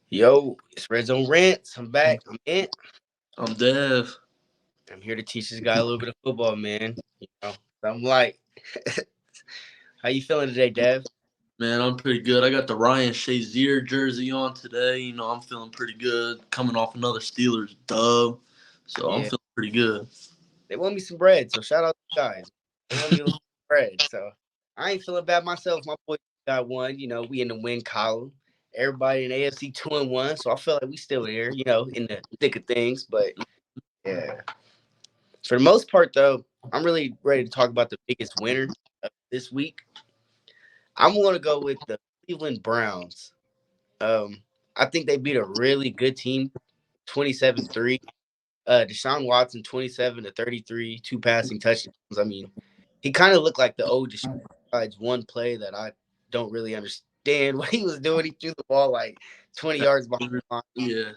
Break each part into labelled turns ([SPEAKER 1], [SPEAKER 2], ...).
[SPEAKER 1] Yo, it's Red Zone Rants. I'm back. I'm in.
[SPEAKER 2] I'm Dev.
[SPEAKER 1] I'm here to teach this guy a little bit of football, man. I'm like, how you feeling today, Dev?
[SPEAKER 2] Man, I'm pretty good. I got the Ryan Shazier jersey on today. I'm feeling pretty good. Coming off another Steelers dub. So I'm
[SPEAKER 1] Yeah,
[SPEAKER 2] feeling pretty good.
[SPEAKER 1] they want me some bread, so shout out to you guys. They want me a little bread, so I ain't feeling bad myself. My boys got one. We in the win column. Everybody in AFC 2-1, so I feel like we still here. In the thick of things. But yeah, for the most part, though, I'm really ready to talk about the biggest winner of this week. I'm going to go with the Cleveland Browns. I think they beat a really good team, 27-3. Deshaun Watson, 27-33, two passing touchdowns. I mean, he kind of looked like the old Deshaun, besides one play that I don't really understand what he was doing. He threw the ball like 20 yards behind the line.
[SPEAKER 2] Yeah.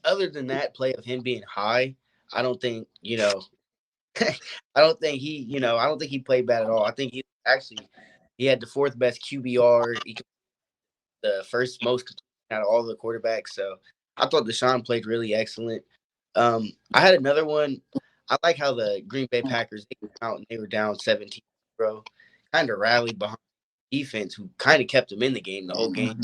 [SPEAKER 1] Other than that play of him being high, I don't think, I don't think he played bad at all. I think he had the fourth best QBR. He the first most out of all the quarterbacks. So I thought Deshaun played really excellent. I had another one. I like how the Green Bay Packers they came out and they were down 17-0, kind of rallied behind defense who kind of kept them in the game the whole game.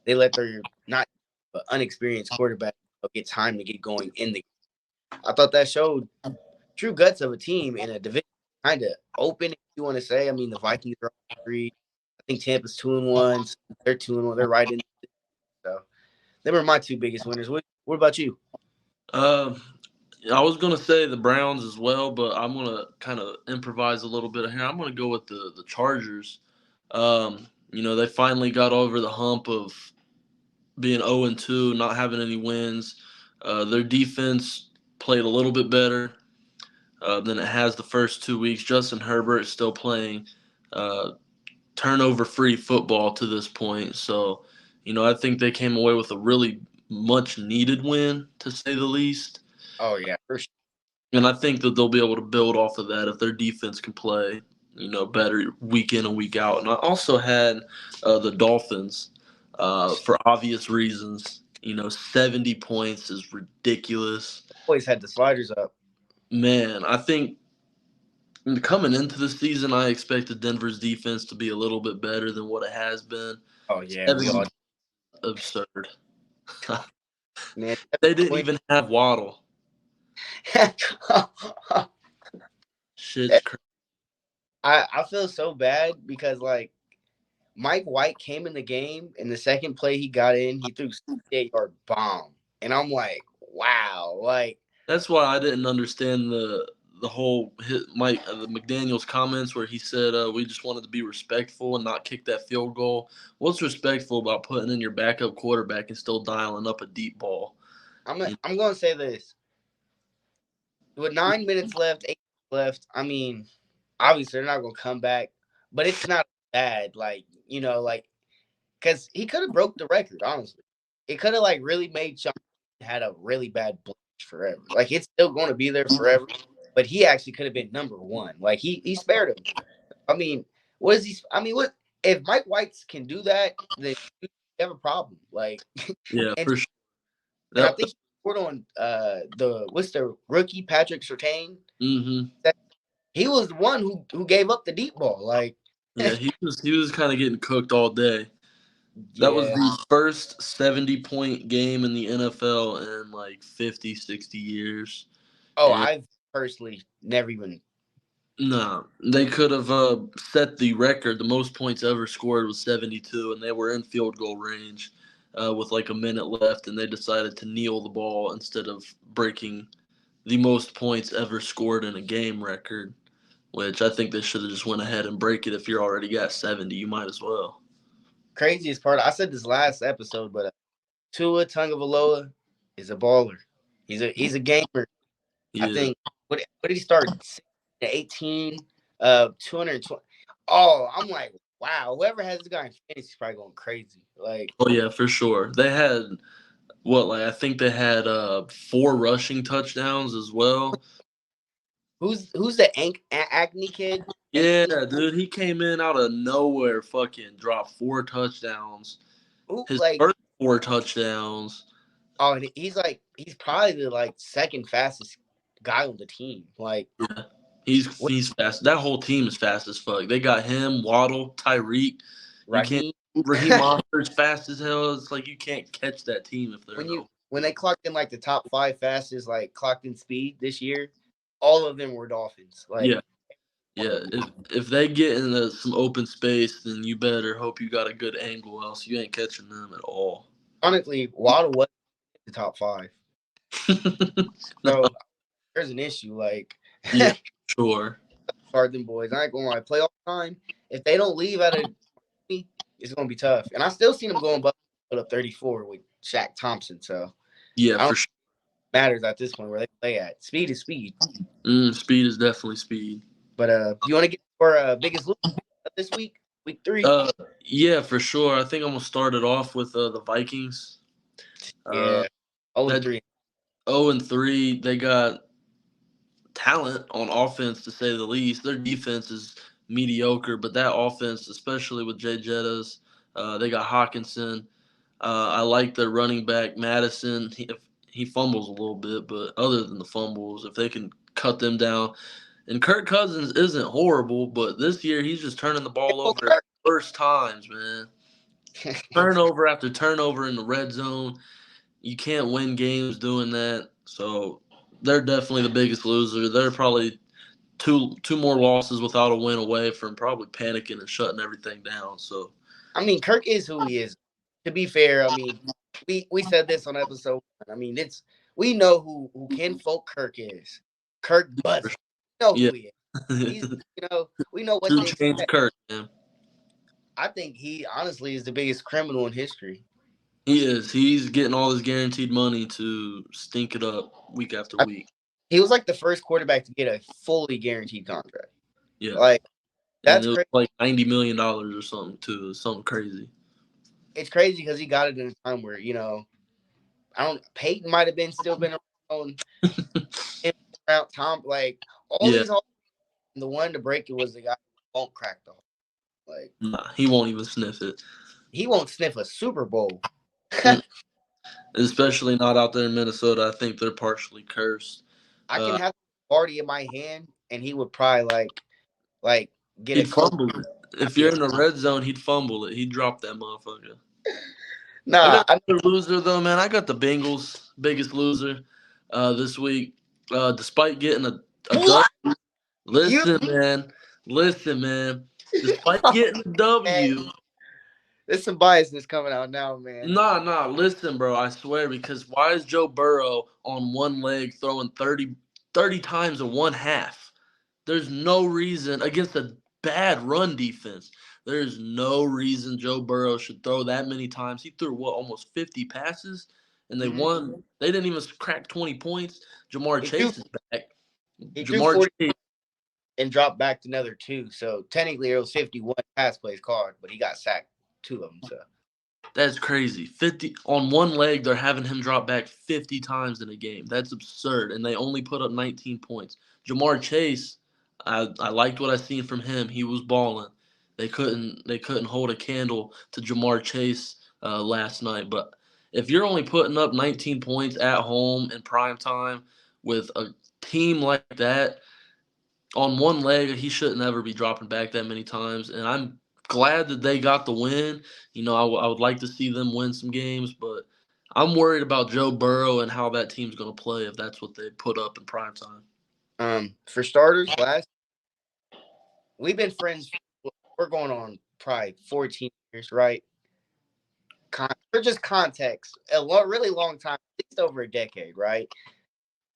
[SPEAKER 1] They let their not but unexperienced quarterback get time to get going in the game. I thought that showed true guts of a team in a division kind of open, if you want to say. I mean, the Vikings are 3. I think Tampa's 2-1. So they're 2-1. They're right in. So they were my two biggest winners. What about you?
[SPEAKER 2] Um, I was gonna say the Browns as well, but I'm gonna kind of improvise a little bit here. I'm gonna go with the Chargers. They finally got over the hump of being 0-2, not having any wins. Their defense played a little bit better than it has the first 2 weeks. Justin Herbert is still playing uh, turnover-free football to this point. So, I think they came away with a really much-needed win, to say the least.
[SPEAKER 1] Oh yeah, for sure.
[SPEAKER 2] And I think that they'll be able to build off of that if their defense can play, better week in and week out. And I also had the Dolphins for obvious reasons. 70 points is ridiculous.
[SPEAKER 1] Always had the sliders up.
[SPEAKER 2] Man, I think coming into the season, I expected Denver's defense to be a little bit better than what it has been.
[SPEAKER 1] Oh yeah, we
[SPEAKER 2] 70
[SPEAKER 1] all
[SPEAKER 2] absurd.
[SPEAKER 1] man.
[SPEAKER 2] They didn't even have Waddle. Shit's crazy.
[SPEAKER 1] I feel so bad because like Mike White came in the game and the second play he got in, he threw 68-yard bomb, and I'm like, wow, like
[SPEAKER 2] That's why I didn't understand the whole Mike the McDaniel's comments where he said we just wanted to be respectful and not kick that field goal. What's respectful about putting in your backup quarterback and still dialing up a deep ball?
[SPEAKER 1] I'm gonna say this with 9 minutes left, 8 minutes left. I mean, obviously they're not gonna come back, but it's not bad. Like like because he could have broke the record. Honestly, it could have like really made Sean had a really bad blemish forever. Like it's still going to be there forever, but he actually could have been number one. Like he spared him. I mean, what is he? I mean, what if Mike White can do that? Then you have a problem. Like,
[SPEAKER 2] Yeah,
[SPEAKER 1] and
[SPEAKER 2] for sure.
[SPEAKER 1] and I
[SPEAKER 2] That,
[SPEAKER 1] think he scored on the what's the rookie Patrick Surtain.
[SPEAKER 2] mm-hmm.
[SPEAKER 1] That he was the one who gave up the deep ball. Like,
[SPEAKER 2] Yeah, he was kind of getting cooked all day. That was
[SPEAKER 1] yeah.
[SPEAKER 2] the first 70-point game in the NFL in like 50, 60 years.
[SPEAKER 1] Oh,
[SPEAKER 2] And
[SPEAKER 1] I've personally never even.
[SPEAKER 2] no, they could have set the record. The most points ever scored was 72, and they were in field goal range with like a minute left, and they decided to kneel the ball instead of breaking the most points ever scored in a game record, which I think they should have just went ahead and break it. If you're already got 70, you might as well.
[SPEAKER 1] Craziest part, I said this last episode, but Tua Tagovailoa is a baller. He's a gamer. I
[SPEAKER 2] Yeah.
[SPEAKER 1] think what did he start? 18, 220. Oh, I'm like, wow. Whoever has this guy in fantasy is probably going crazy. Like,
[SPEAKER 2] Oh yeah, for sure. They had what, like I think they had 4 rushing touchdowns as well.
[SPEAKER 1] who's the acne kid?
[SPEAKER 2] Yeah, dude, he came in out of nowhere, fucking dropped 4 touchdowns.
[SPEAKER 1] Who
[SPEAKER 2] His
[SPEAKER 1] like
[SPEAKER 2] first 4 touchdowns.
[SPEAKER 1] Oh, and he's probably the like second fastest guy on the team. Like,
[SPEAKER 2] Yeah, he's fast. That whole team is fast as fuck. They got him, Waddle, Tyreek. You can't.
[SPEAKER 1] Raheem.
[SPEAKER 2] Raheem Monster's fast as hell. It's like you can't catch that team if they're no.
[SPEAKER 1] When they clocked in like the top five fastest like clocked in speed this year, all of them were Dolphins. Like
[SPEAKER 2] Yeah,
[SPEAKER 1] one
[SPEAKER 2] yeah.
[SPEAKER 1] of them.
[SPEAKER 2] If they get into some open space, then you better hope you got a good angle, else you ain't catching them at all.
[SPEAKER 1] Honestly, Waddle was the top five.
[SPEAKER 2] No,
[SPEAKER 1] So there's an issue. Like
[SPEAKER 2] yeah, sure.
[SPEAKER 1] start them boys. I ain't gonna lie. Playoff time. If they don't leave at me, it's gonna be tough. And I still seen them going put up 34 with Shaq Thompson. So
[SPEAKER 2] Yeah,
[SPEAKER 1] I don't
[SPEAKER 2] for
[SPEAKER 1] think
[SPEAKER 2] sure.
[SPEAKER 1] it matters at this point where they play at. Speed is speed.
[SPEAKER 2] Speed is definitely speed.
[SPEAKER 1] But you want to get for biggest loser this week, week 3?
[SPEAKER 2] Uh, yeah, for sure. I think I'm gonna start it off with the Vikings. Uh,
[SPEAKER 1] Yeah. 0 and
[SPEAKER 2] that
[SPEAKER 1] 3.
[SPEAKER 2] 0-3, they got talent on offense to say the least. Their defense is mediocre, but that offense, especially with Jay Jettas, they got Hawkinson. I like their running back Madison. He fumbles a little bit, but other than the fumbles, if they can cut them down, and Kirk Cousins isn't horrible, but this year he's just turning the ball over at the worst times, man. Turnover after turnover in the red zone. You can't win games doing that. So they're definitely the biggest loser. They're probably two more losses without a win away from probably panicking and shutting everything down. So
[SPEAKER 1] I mean, Kirk is who he is. To be fair, I mean, we said this on episode 1. I mean, it's we know who Ken Folk Kirk is. Kirk Buzz. We know
[SPEAKER 2] yeah,
[SPEAKER 1] who he is. He's we know what
[SPEAKER 2] two
[SPEAKER 1] to
[SPEAKER 2] chains
[SPEAKER 1] expect.
[SPEAKER 2] Kirk, man.
[SPEAKER 1] I think he honestly is the biggest criminal in history.
[SPEAKER 2] He is. He's getting all his guaranteed money to stink it up week after week.
[SPEAKER 1] He was like the first quarterback to get a fully guaranteed contract.
[SPEAKER 2] Yeah,
[SPEAKER 1] Like
[SPEAKER 2] and
[SPEAKER 1] that's
[SPEAKER 2] it was
[SPEAKER 1] crazy.
[SPEAKER 2] like $90 million or something too. Something crazy.
[SPEAKER 1] It's crazy because he got it in a time where I don't. Peyton might have been still been around. Around Tom, like all
[SPEAKER 2] Yeah,
[SPEAKER 1] these. The one to break it was the guy who won't crack the hole. Like
[SPEAKER 2] nah, he won't even sniff it.
[SPEAKER 1] he won't sniff a Super Bowl.
[SPEAKER 2] Mm, Especially not out there in Minnesota. I think they're partially cursed.
[SPEAKER 1] I can
[SPEAKER 2] Uh,
[SPEAKER 1] have a party in my hand, and he would probably like get a
[SPEAKER 2] he'd
[SPEAKER 1] coach.
[SPEAKER 2] fumble it. If you're in the red zone, he'd fumble it. He'd drop that motherfucker. I
[SPEAKER 1] Nah,
[SPEAKER 2] got another loser though, man. I got the Bengals, biggest loser this week. Despite getting a dub,
[SPEAKER 1] what you
[SPEAKER 2] listen, man, listen, man. Despite getting a
[SPEAKER 1] man?
[SPEAKER 2] W,
[SPEAKER 1] There's some biasness coming out now, man.
[SPEAKER 2] nah, listen, bro. I swear, because why is Joe Burrow on one leg throwing 30 times in one half? There's no reason against a bad run defense. There's no reason Joe Burrow should throw that many times. He threw almost 50 passes, and they
[SPEAKER 1] Mm-hmm.
[SPEAKER 2] won. They didn't even crack 20 points. Jamar
[SPEAKER 1] He threw
[SPEAKER 2] Chase is back.
[SPEAKER 1] he threw
[SPEAKER 2] Jamar
[SPEAKER 1] 40
[SPEAKER 2] Chase,
[SPEAKER 1] and dropped back to another 2. So technically, it was 51 pass plays called, but he got sacked 2 of them. So
[SPEAKER 2] that's crazy. 50 on one leg, they're having him drop back 50 times in a game. That's absurd, and they only put up 19 points. Jamar Chase, I liked what I seen from him. He was balling. They couldn't hold a candle to Jamar Chase last night. But if you're only putting up 19 points at home in prime time with a team like that on one leg, he shouldn't ever be dropping back that many times. And I'm glad that they got the win. I would like to see them win some games, but I'm worried about Joe Burrow and how that team's going to play if that's what they put up in prime time.
[SPEAKER 1] for starters, we've been friends. We're going on probably 14 years, right? For just context, really long time, at least over a decade, right?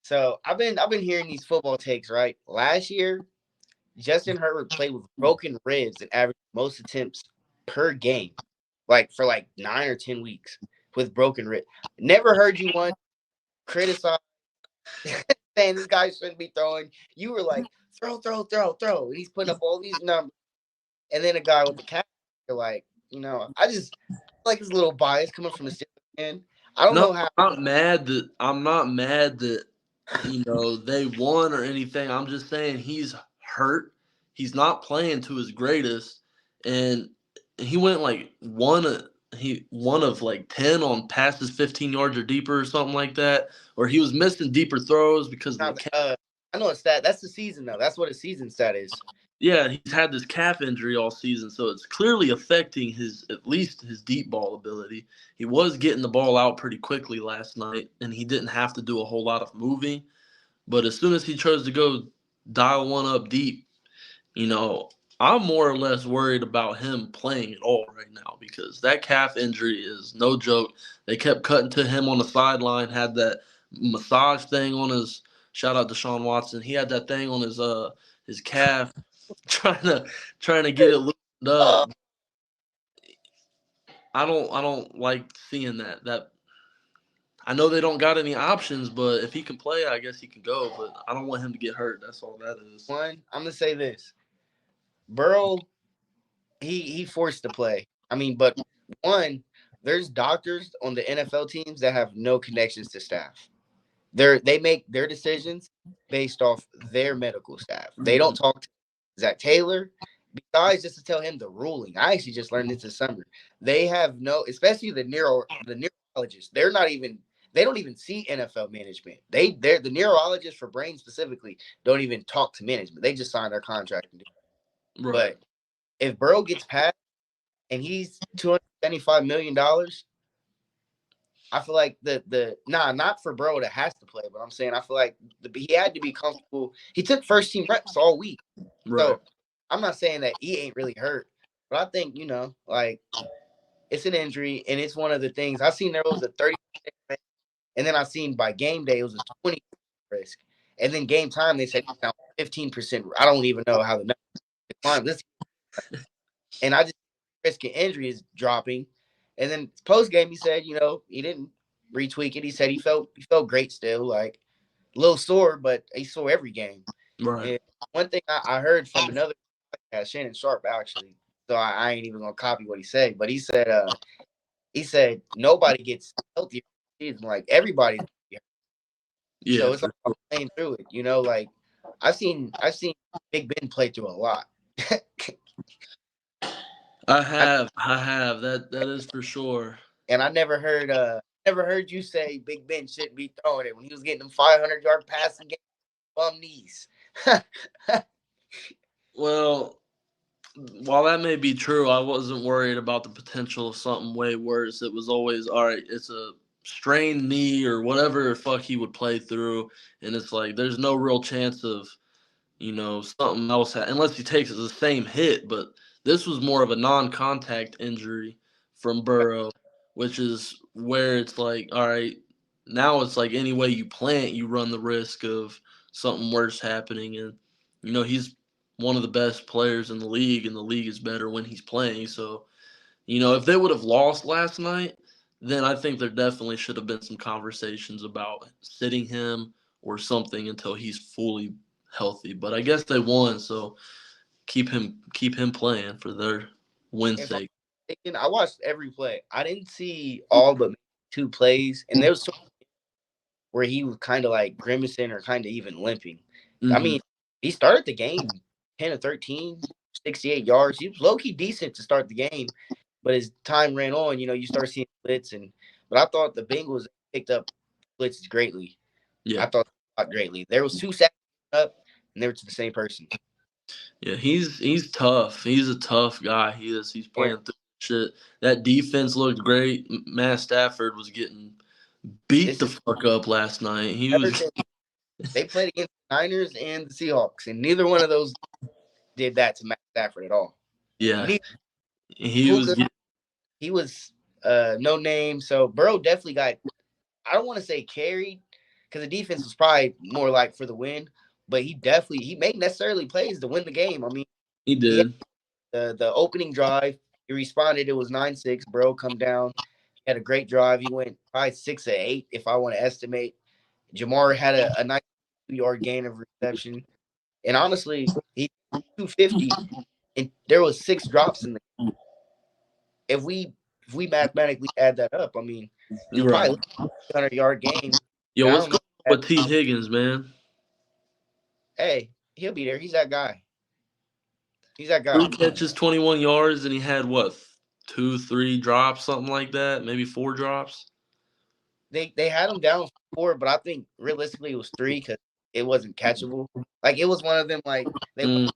[SPEAKER 1] So I've been hearing these football takes, right? Last year, Justin Herbert played with broken ribs and averaged most attempts per game, like for like 9 or 10 weeks with broken rib. Never heard you one criticize saying this guy shouldn't be throwing. You were like, throw, throw, throw, throw. And he's putting up all these numbers. And then a guy with the cat, you're like, I just like his little bias coming from the Steelers fan. I don't
[SPEAKER 2] No,
[SPEAKER 1] know how.
[SPEAKER 2] I'm not mad that they won or anything. I'm just saying he's hurt. He's not playing to his greatest, and he went like he one of like 10 on passes 15 yards or deeper or something like that, or he was missing deeper throws because of the
[SPEAKER 1] Not,
[SPEAKER 2] calf.
[SPEAKER 1] I know a stat. That's the season though. That's what a season stat is.
[SPEAKER 2] Yeah, he's had this calf injury all season, so it's clearly affecting his at least his deep ball ability. He was getting the ball out pretty quickly last night, and he didn't have to do a whole lot of moving. But as soon as he chose to go dial one up deep, you know, I'm more or less worried about him playing at all right now because that calf injury is no joke. They kept cutting to him on the sideline, had that massage thing on his. Shout out to Sean Watson. He had that thing on his calf, trying to trying to get it loosened up. I don't like seeing that. That I know they don't got any options, but if he can play, I guess he can go. But I don't want him to get hurt. That's all that is.
[SPEAKER 1] One, I'm gonna say this: Burrow, he forced to play. I mean, but one, there's doctors on the NFL teams that have no connections to staff. They make their decisions based off their medical staff. They don't
[SPEAKER 2] Mhm.
[SPEAKER 1] talk to Zach Taylor. Besides, just to tell him the ruling. I actually just learned this summer. They have no, especially the neurologists. They're not even. They don't even see NFL management. They're the neurologists for brain specifically don't even talk to management. They just sign their contract.
[SPEAKER 2] Right.
[SPEAKER 1] But if Burrow gets passed and he's $275 million, I feel like not for Burrow that has to play, but I'm saying I feel like he had to be comfortable. He took first team reps all week,
[SPEAKER 2] Right.
[SPEAKER 1] so I'm not saying that he ain't really hurt, but I think like it's an injury and it's one of the things I seen there was a 30, and then I seen by game day it was a 20 risk, and then game time they said he's down 15%. I don't even know how the number declined. And I just risk of injury is dropping. And then post game, he said, he didn't retweak it. He said he felt great still, like a little sore, but he sore every game.
[SPEAKER 2] Right.
[SPEAKER 1] And one thing I heard from another podcast, Shannon Sharp actually, so I ain't even gonna copy what he said, but he said nobody gets healthy season, like everybody's healthy.
[SPEAKER 2] Yeah,
[SPEAKER 1] So it's all
[SPEAKER 2] for
[SPEAKER 1] about playing through it, like I've seen Big Ben play through a lot. I,
[SPEAKER 2] I have. That is for sure.
[SPEAKER 1] And I never heard you say Big Ben shouldn't be throwing it when he was getting them 500-yard passing game bum knees.
[SPEAKER 2] Well, while that may be true, I wasn't worried about the potential of something way worse. It was always all right. It's a strained knee or whatever the fuck he would play through, and it's like there's no real chance of something else unless he takes the same hit. But this was more of a non-contact injury from Burrow, which is where it's like, all right, now it's like any way you plant, you run the risk of something worse happening. And he's one of the best players in the league, and the league is better when he's playing. So if they would have lost last night, then I think there definitely should have been some conversations about sitting him or something until he's fully healthy. But I guess they won, so keep him playing for their win's
[SPEAKER 1] If I'm
[SPEAKER 2] sake.
[SPEAKER 1] thinking, I watched every play. I didn't see all but two plays, and there was some where he was kind of like grimacing or kind of even limping. I
[SPEAKER 2] Hmm.
[SPEAKER 1] mean, he started the game 10 of 13, 68 yards. He was low key decent to start the game, but as time ran on, you start seeing blitz but I thought the Bengals picked up blitzes greatly. I
[SPEAKER 2] Yeah,
[SPEAKER 1] thought greatly. There was 2 sacks up, and they were to the same person.
[SPEAKER 2] yeah, he's tough. He's a tough guy. He is. He's
[SPEAKER 1] And
[SPEAKER 2] playing through shit. That defense looked great. Matt Stafford was getting beat
[SPEAKER 1] this
[SPEAKER 2] the
[SPEAKER 1] is
[SPEAKER 2] fuck up last night. He
[SPEAKER 1] another
[SPEAKER 2] was.
[SPEAKER 1] thing. They played against the Niners and the Seahawks, and neither one of those did that to Matt Stafford at all.
[SPEAKER 2] Yeah,
[SPEAKER 1] Neither
[SPEAKER 2] he was.
[SPEAKER 1] Puka, he was no name. So Burrow definitely got. I don't want to say carried because the defense was probably more like for the win, but he made necessarily plays to win the game. I mean,
[SPEAKER 2] He
[SPEAKER 1] he had
[SPEAKER 2] did.
[SPEAKER 1] the opening drive. He responded. It was 9-6. Burrow come down. He had a great drive. He went probably 6 of 8, if I want to estimate. Jamar had a nice 2-yard gain of reception. And honestly, he 250, and there was 6 drops in the. If we mathematically add that up, I mean, it's
[SPEAKER 2] You're right.
[SPEAKER 1] probably a 100-yard game.
[SPEAKER 2] Yo,
[SPEAKER 1] And I
[SPEAKER 2] what's
[SPEAKER 1] don't know.
[SPEAKER 2] going on with T. Higgins, man?
[SPEAKER 1] Hey, he'll be there. He's that guy. He's that
[SPEAKER 2] Three
[SPEAKER 1] guy.
[SPEAKER 2] catches, 21 yards, and he had what? 2, 3 drops, something like that, maybe 4 drops.
[SPEAKER 1] They had him down 4, but I think realistically it was 3 because it wasn't catchable. Like it was one of them like they went
[SPEAKER 2] Mm,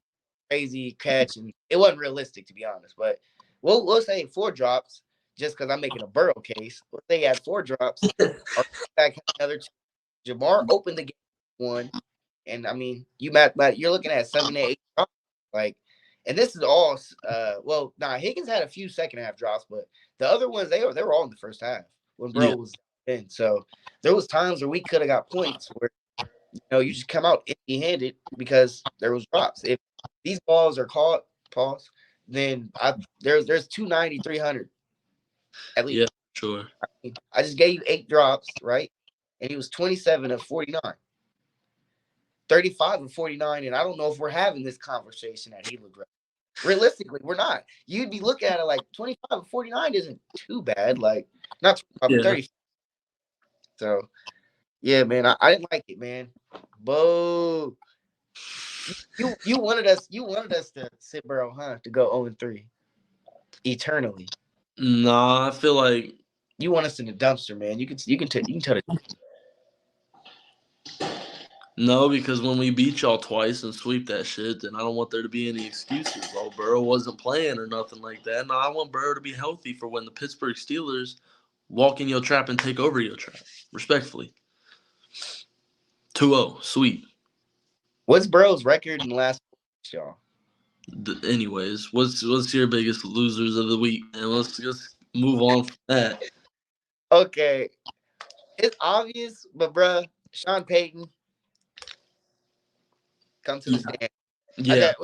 [SPEAKER 1] crazy catch and it wasn't realistic to be honest. But we'll say 4 drops just because I'm making a Burrow case. Let's say he had 4 drops. Our back had another two. Jamar opened the game one, and I mean you're looking at 7 to 8 drops. Like, and this is all well, Higgins had a few second half drops, but the other ones they were all in the first half when
[SPEAKER 2] yeah,
[SPEAKER 1] Bro was in. So there was times where we could have got points where you just come out empty handed because there was drops. If these balls are caught, pause, then there's 290, 300 at least.
[SPEAKER 2] yeah, sure.
[SPEAKER 1] I just gave you 8 drops, right? And he was 27 of 49, 35 of 49, and I don't know if we're having this conversation that he looked right. Realistically, we're not. You'd be looking at it like 25 of 49 isn't too bad. Like not 25, but
[SPEAKER 2] Yeah.
[SPEAKER 1] 30. So yeah, man, I didn't like it, man. Boo. You wanted us to sit Burrow, huh? To go 0-3 eternally.
[SPEAKER 2] Nah, I feel like
[SPEAKER 1] You want us in the dumpster, man. You can tell the
[SPEAKER 2] no, because when we beat y'all twice and sweep that shit, then I don't want there to be any excuses. Oh, Burrow wasn't playing or nothing like that. No, I want Burrow to be healthy for when the Pittsburgh Steelers walk in your trap and take over your trap. Respectfully. 2-0, sweep.
[SPEAKER 1] What's Burrow's record in the last weeks, y'all?
[SPEAKER 2] Anyways, what's your biggest losers of the week, man? Let's just move on from that.
[SPEAKER 1] Okay, it's obvious, but bruh, Sean Payton, come to the
[SPEAKER 2] Yeah.
[SPEAKER 1] stand. I
[SPEAKER 2] Yeah.
[SPEAKER 1] got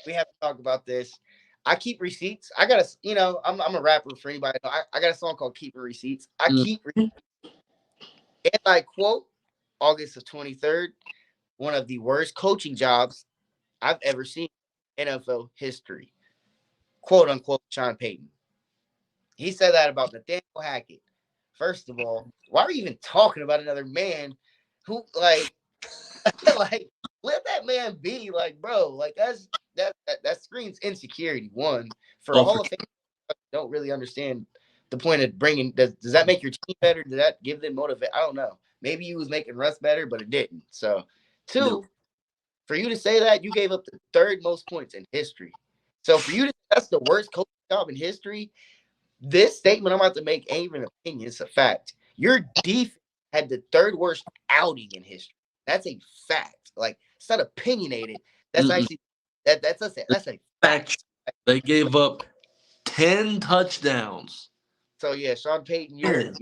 [SPEAKER 1] we have to talk about this. I keep receipts. I got I'm a rapper for anybody. I got a song called "Keeping Receipts." I
[SPEAKER 2] Mm,
[SPEAKER 1] keep, and I quote, August of 23rd, one of the worst coaching jobs I've ever seen in NFL history. Quote unquote, Sean Payton. He said that about Nathaniel Hackett. First of all, why are you even talking about another man who like let that man be? Like, bro, like that screams insecurity. One for a
[SPEAKER 2] oh, for
[SPEAKER 1] Hall of Fame, don't really understand the point of bringing. Does that make your team better? Does that give them motivate? I don't know. Maybe he was making Russ better, but it didn't. So,
[SPEAKER 2] sure.
[SPEAKER 1] two, for you to say that, you gave up the third most points in history. So for you to that's the worst coaching job in history, this statement I'm about to make ain't even an opinion, it's a fact. Your defense had the third worst outing in history. That's a fact. Like it's not opinionated. That's
[SPEAKER 2] Mm-mm.
[SPEAKER 1] actually that's a
[SPEAKER 2] Fact.
[SPEAKER 1] fact.
[SPEAKER 2] They gave up 10 touchdowns.
[SPEAKER 1] So yeah, Sean Payton, you're
[SPEAKER 2] 10.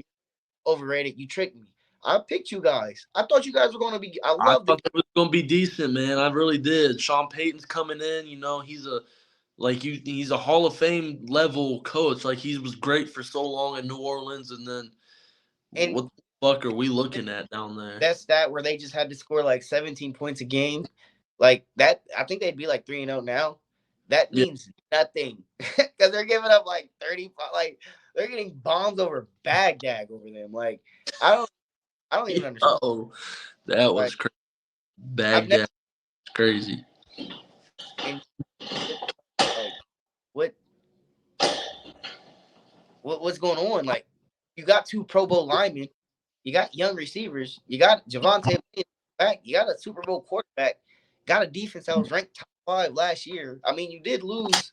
[SPEAKER 1] overrated. You tricked me. I picked you guys. I thought you guys were gonna be. I
[SPEAKER 2] I
[SPEAKER 1] love the
[SPEAKER 2] thought it was gonna be decent, man. I really did. Sean Payton's coming in. You know, he's a Hall of Fame level coach. Like he was great for so long in New Orleans, and then
[SPEAKER 1] and
[SPEAKER 2] what the fuck are we looking at down there?
[SPEAKER 1] that stat where they just had to score like 17 points a game, like that. I think they'd be like 3-0 now. That
[SPEAKER 2] Yeah.
[SPEAKER 1] means nothing because they're giving up like 35. Like they're getting bombs over Baghdad over them. Like I don't, I don't even understand.
[SPEAKER 2] Oh, that
[SPEAKER 1] Like
[SPEAKER 2] was crazy.
[SPEAKER 1] I've never
[SPEAKER 2] Baghdad, crazy.
[SPEAKER 1] and like what what's going on? Like you got 2 Pro Bowl linemen, you got young receivers, you got Javante back, you got a Super Bowl quarterback, got a defense that was ranked top 5 last year. I mean, you did lose.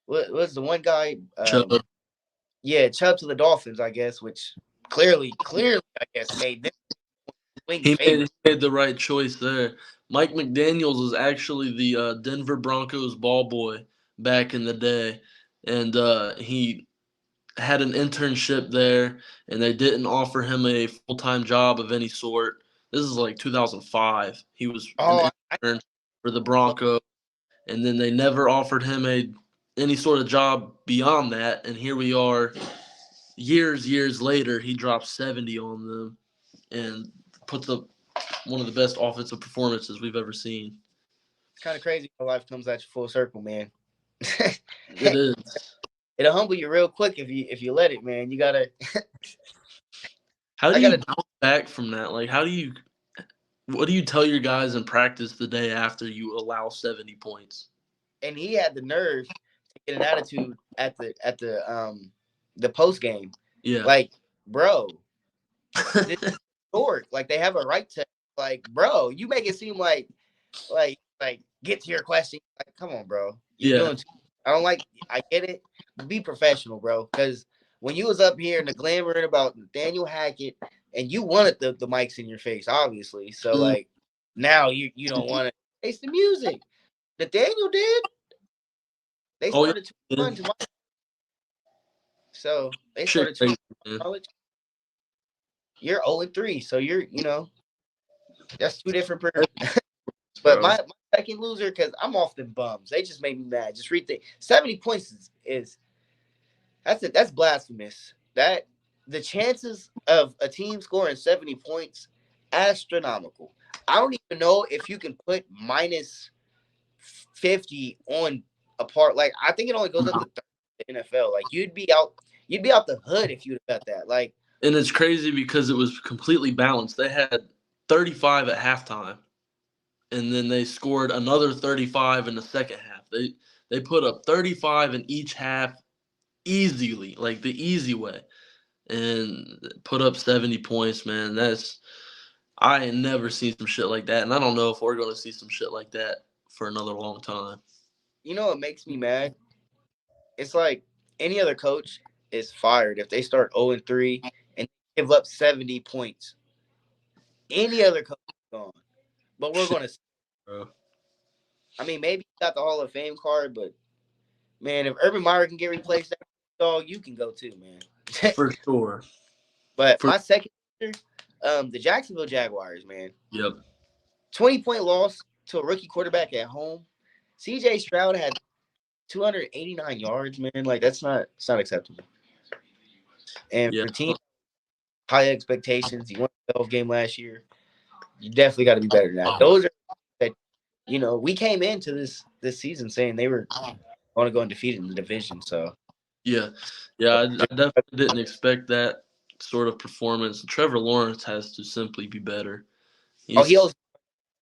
[SPEAKER 1] What was the one guy?
[SPEAKER 2] Chubb.
[SPEAKER 1] Yeah, Chubb to the Dolphins, I guess, which clearly, I guess made them wing
[SPEAKER 2] He
[SPEAKER 1] favorites.
[SPEAKER 2] made the right choice there. Mike McDaniels is actually the Denver Broncos ball boy back in the day, and he had an internship there, and they didn't offer him a full time job of any sort. This is like 2005. He was an
[SPEAKER 1] Oh,
[SPEAKER 2] intern for the Broncos, and then they never offered him any sort of job beyond that. And here we are, years later. He drops 70 on them and puts up one of the best offensive performances we've ever seen.
[SPEAKER 1] it's kind of crazy how life comes at you full circle, man.
[SPEAKER 2] It is.
[SPEAKER 1] It'll humble you real quick if you let it, man. You gotta.
[SPEAKER 2] How do
[SPEAKER 1] I
[SPEAKER 2] you
[SPEAKER 1] gotta.
[SPEAKER 2] bounce back from that? Like, what do you tell your guys in practice the day after you allow 70 points?
[SPEAKER 1] And he had the nerve to get an attitude the post game.
[SPEAKER 2] Yeah.
[SPEAKER 1] Like, bro, this is short. Like they have a right to like, bro, you make it seem like get to your question. Like, come on, bro. You're
[SPEAKER 2] Yeah.
[SPEAKER 1] doing too I don't like I get it. Be professional, bro. Cause when you was up here in the glamoring about Nathaniel Hackett and you wanted the mics in your face, obviously. So
[SPEAKER 2] Mm.
[SPEAKER 1] like now you don't want to face the music. Nathaniel did. They
[SPEAKER 2] Oh,
[SPEAKER 1] started 2-1
[SPEAKER 2] yeah.
[SPEAKER 1] to my so they
[SPEAKER 2] Shit
[SPEAKER 1] started 2
[SPEAKER 2] crazy, man.
[SPEAKER 1] college. You're 0-3, so that's two different but
[SPEAKER 2] Bro.
[SPEAKER 1] my second loser because I'm off them bums. They just made me mad. Just read the 70 points is that's it. That's blasphemous. That the chances of a team scoring 70 points astronomical. I don't even know if you can put minus 50 on a part. Like I think it only goes up to 30 in the NFL. Like you'd be out the hood if you'd bet that. Like
[SPEAKER 2] And it's crazy because it was completely balanced. They had 35 at halftime, and then they scored another 35 in the second half. They put up 35 in each half easily, like the easy way, and put up 70 points, man. I ain't never seen some shit like that, and I don't know if we're going to see some shit like that for another long time.
[SPEAKER 1] you know what makes me mad? It's like any other coach is fired if they start 0-3 and give up 70 points. Any other coach is gone. But we're
[SPEAKER 2] Shit,
[SPEAKER 1] going to,
[SPEAKER 2] bro.
[SPEAKER 1] I mean, maybe you got the Hall of Fame card, but man, if Urban Meyer can get replaced, dog, you can go too, man.
[SPEAKER 2] For sure.
[SPEAKER 1] But
[SPEAKER 2] For
[SPEAKER 1] my second, the Jacksonville Jaguars, man,
[SPEAKER 2] Yep.
[SPEAKER 1] 20-point loss to a rookie quarterback at home. CJ Stroud had 289 yards, man. Like it's not acceptable. And
[SPEAKER 2] Yeah.
[SPEAKER 1] for team high expectations, you won the 12 game last year. You definitely got to be better than that. Those are that we came into this season saying they were going to go undefeated in the division. So
[SPEAKER 2] Yeah. Yeah, I definitely didn't expect that sort of performance. Trevor Lawrence has to simply be better.
[SPEAKER 1] oh,
[SPEAKER 2] He's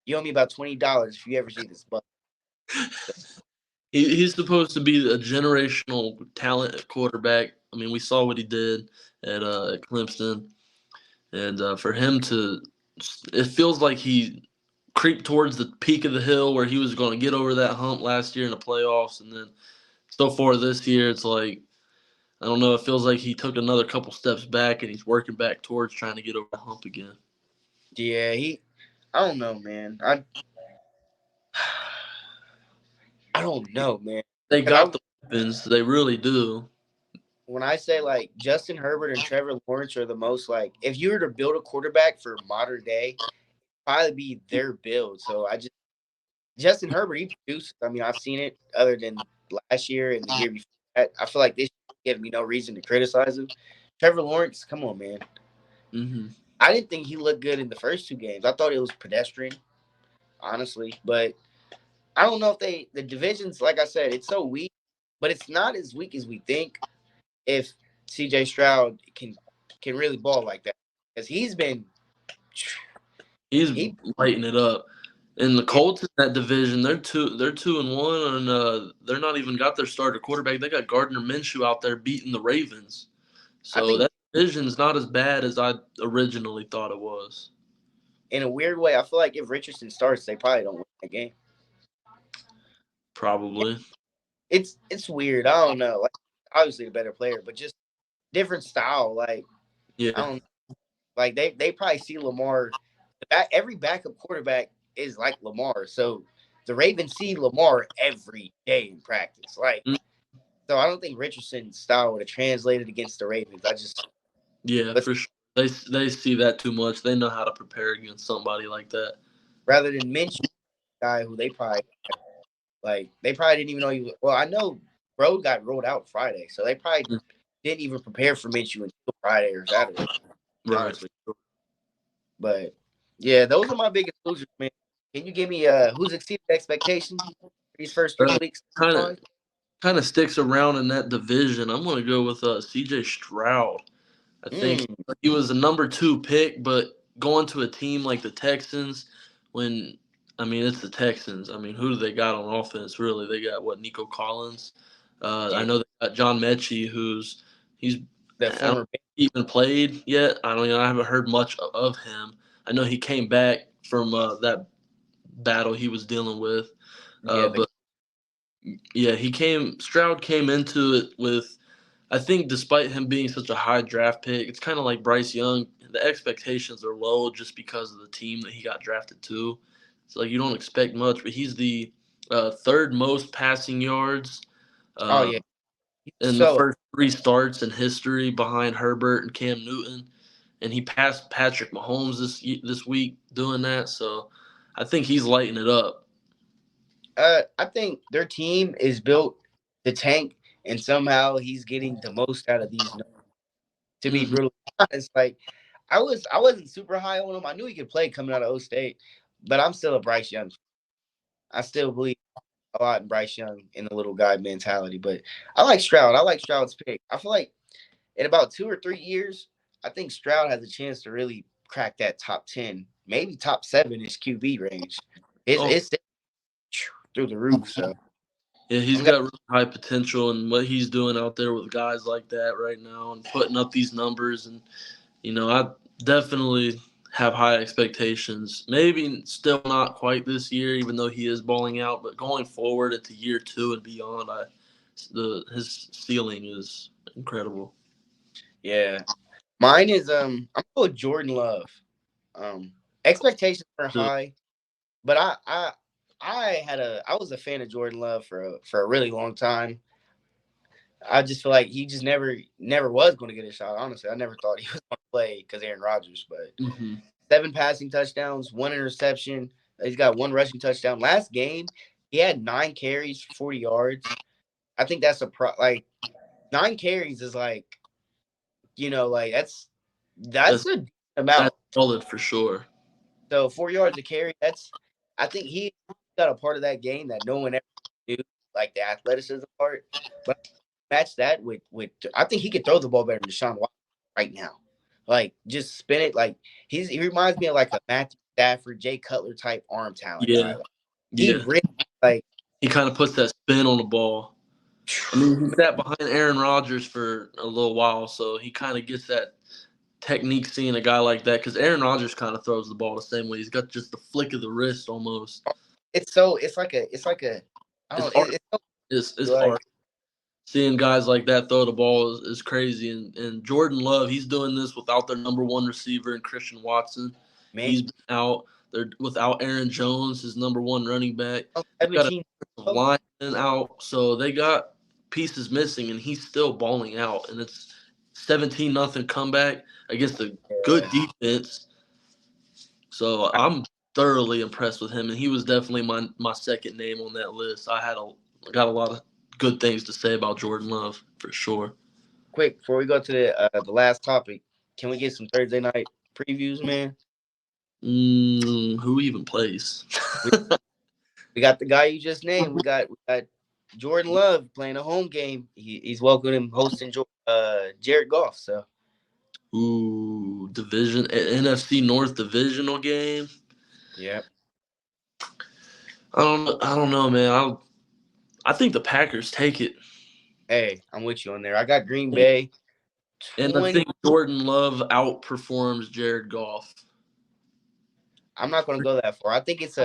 [SPEAKER 1] you owe me about $20 if you ever see this. But
[SPEAKER 2] he's supposed to be a generational talent at quarterback. I mean, we saw what he did at Clemson, and for him to, it feels like he creeped towards the peak of the hill where he was going to get over that hump last year in the playoffs, and then so far this year, it's like I don't know. It feels like he took another couple steps back, and he's working back towards trying to get over the hump again.
[SPEAKER 1] yeah, I don't know, man. I don't know, man.
[SPEAKER 2] They
[SPEAKER 1] Because
[SPEAKER 2] got the weapons, they really do.
[SPEAKER 1] when I say like Justin Herbert and Trevor Lawrence are the most like, if you were to build a quarterback for modern day, probably be their build. So Justin Herbert, he produced. I mean, I've seen it other than last year and the year before that. I feel like this gives me no reason to criticize him. Trevor Lawrence, come on, man.
[SPEAKER 2] Hmm.
[SPEAKER 1] I didn't think he looked good in the first two games. I thought it was pedestrian, honestly. But I don't know if the divisions, like I said, it's so weak, but it's not as weak as we think. If CJ Stroud can really ball like that, because he's been
[SPEAKER 2] He's
[SPEAKER 1] he
[SPEAKER 2] lighting it up. And the
[SPEAKER 1] yeah,
[SPEAKER 2] Colts in that division, they're 2-1, and they're not even got their starter quarterback. They got Gardner Minshew out there beating the Ravens.
[SPEAKER 1] I
[SPEAKER 2] So
[SPEAKER 1] think
[SPEAKER 2] that division's not as bad as I originally thought it was.
[SPEAKER 1] in a weird way, I feel like if Richardson starts, they probably don't win that game.
[SPEAKER 2] Probably.
[SPEAKER 1] It's weird. I don't know. Like obviously a better player, but just different style. Like I
[SPEAKER 2] Yeah.
[SPEAKER 1] don't like they probably see Lamar. Every backup quarterback is like Lamar, so the Ravens see Lamar every day in practice. Like
[SPEAKER 2] Mm,
[SPEAKER 1] so, I don't think Richardson's style would have translated against the Ravens.
[SPEAKER 2] yeah,
[SPEAKER 1] But
[SPEAKER 2] for sure. They see that too much. They know how to prepare against somebody like that.
[SPEAKER 1] rather than Minshew, guy who they probably didn't even know he was. Well, I know Bro got rolled out Friday, so they probably
[SPEAKER 2] Mm,
[SPEAKER 1] didn't even prepare for Minshew until Friday or Saturday.
[SPEAKER 2] right.
[SPEAKER 1] Honestly, but yeah, those are my biggest losers, man. Can you give me who's exceeded expectations for these first 3 weeks?
[SPEAKER 2] Kind of kind of sticks around in that division. I'm going to go with C.J. Stroud. I think
[SPEAKER 1] Mm,
[SPEAKER 2] he was a number 2 pick, but going to a team like the Texans, it's the Texans. I mean, who do they got on offense? Really, they got what, Nico Collins. I
[SPEAKER 1] Yeah,
[SPEAKER 2] know they got John Mechie, he's
[SPEAKER 1] the
[SPEAKER 2] I don't
[SPEAKER 1] former.
[SPEAKER 2] think he even played yet. I haven't heard much of him. I know he came back from that battle he was dealing with,
[SPEAKER 1] Yeah,
[SPEAKER 2] but yeah, Stroud came into it with, I think, despite him being such a high draft pick, it's kind of like Bryce Young. The expectations are low just because of the team that he got drafted to. So like you don't expect much, but he's the third most passing yards
[SPEAKER 1] oh
[SPEAKER 2] uh,
[SPEAKER 1] yeah.
[SPEAKER 2] in the
[SPEAKER 1] So
[SPEAKER 2] first three starts in history behind Herbert and Cam Newton, and he passed Patrick Mahomes this week doing that. So I think he's lighting it up.
[SPEAKER 1] I think their team is built to tank, and somehow he's getting the most out of these. To be
[SPEAKER 2] Hmm.
[SPEAKER 1] brutally honest, like I wasn't super high on him. I knew he could play coming out of O State, but I'm still a Bryce Young. I still believe a lot in Bryce Young in the little guy mentality. But I like Stroud. I like Stroud's pick. I feel like in about 2 or 3 years, I think Stroud has a chance to really crack that top 10, maybe top 7 ish QB range.
[SPEAKER 2] Oh,
[SPEAKER 1] It's through the roof. So
[SPEAKER 2] yeah, he's
[SPEAKER 1] I'm gonna
[SPEAKER 2] got really high potential, and what he's doing out there with guys like that right now and putting up these numbers. And, I definitely have high expectations. Maybe still not quite this year, even though he is balling out, but going forward into year two and beyond, his ceiling is incredible.
[SPEAKER 1] yeah. Mine is I'm going with Jordan Love. Expectations are
[SPEAKER 2] So,
[SPEAKER 1] high, but I was a fan of Jordan Love for a really long time. I just feel like he just never was going to get a shot. Honestly, I never thought he was going to play because Aaron Rodgers. But
[SPEAKER 2] mhm.
[SPEAKER 1] 7 passing touchdowns, 1 interception. He's got 1 rushing touchdown. Last game, he had 9 carries, 40 yards. I think that's like 9 carries is like like that's
[SPEAKER 2] that's
[SPEAKER 1] a decent amount.
[SPEAKER 2] that's solid for sure.
[SPEAKER 1] So 4 yards a carry. I think he got a part of that game that no one ever knew, like the athleticism part. But match that with I think he could throw the ball better than Deshaun Watson right now. Like just spin it like he reminds me of like a Matthew Stafford, Jay Cutler type arm talent guy.
[SPEAKER 2] Yeah,
[SPEAKER 1] Like, he
[SPEAKER 2] yeah.
[SPEAKER 1] really like
[SPEAKER 2] He kind of puts that spin on the ball. I mean, he sat behind Aaron Rodgers for a little while, so he kind of gets that technique seeing a guy like that because Aaron Rodgers kind of throws the ball the same way. He's got just the flick of the wrist almost.
[SPEAKER 1] it's like a I
[SPEAKER 2] It's
[SPEAKER 1] don't know,
[SPEAKER 2] art.
[SPEAKER 1] it's so
[SPEAKER 2] It's
[SPEAKER 1] like
[SPEAKER 2] art. Seeing guys like that throw the ball is crazy. And Jordan Love, he's doing this without their number one receiver and Christian Watson.
[SPEAKER 1] man
[SPEAKER 2] He's been out. They're without Aaron Jones, his number one running back. They got a
[SPEAKER 1] 17
[SPEAKER 2] lineman out, so they got pieces missing, and he's still balling out. And it's 17-0 comeback against a good
[SPEAKER 1] yeah.
[SPEAKER 2] defense. So I'm thoroughly impressed with him, and he was definitely my second name on that list. Got a lot of good things to say about Jordan Love for sure.
[SPEAKER 1] Quick before we go to the last topic, can we get some Thursday night previews, man?
[SPEAKER 2] Who even plays?
[SPEAKER 1] We, we got the guy you just named. We got Jordan Love playing a home game. He's welcoming hosting Jared Goff. So
[SPEAKER 2] Ooh, NFC North divisional game.
[SPEAKER 1] yeah.
[SPEAKER 2] I don't know, man. I think the Packers take it,
[SPEAKER 1] Hey, I'm with you on there. I got Green Bay
[SPEAKER 2] and I
[SPEAKER 1] 20.
[SPEAKER 2] think Jordan Love outperforms Jared Goff.
[SPEAKER 1] I'm not gonna go that far. I think it's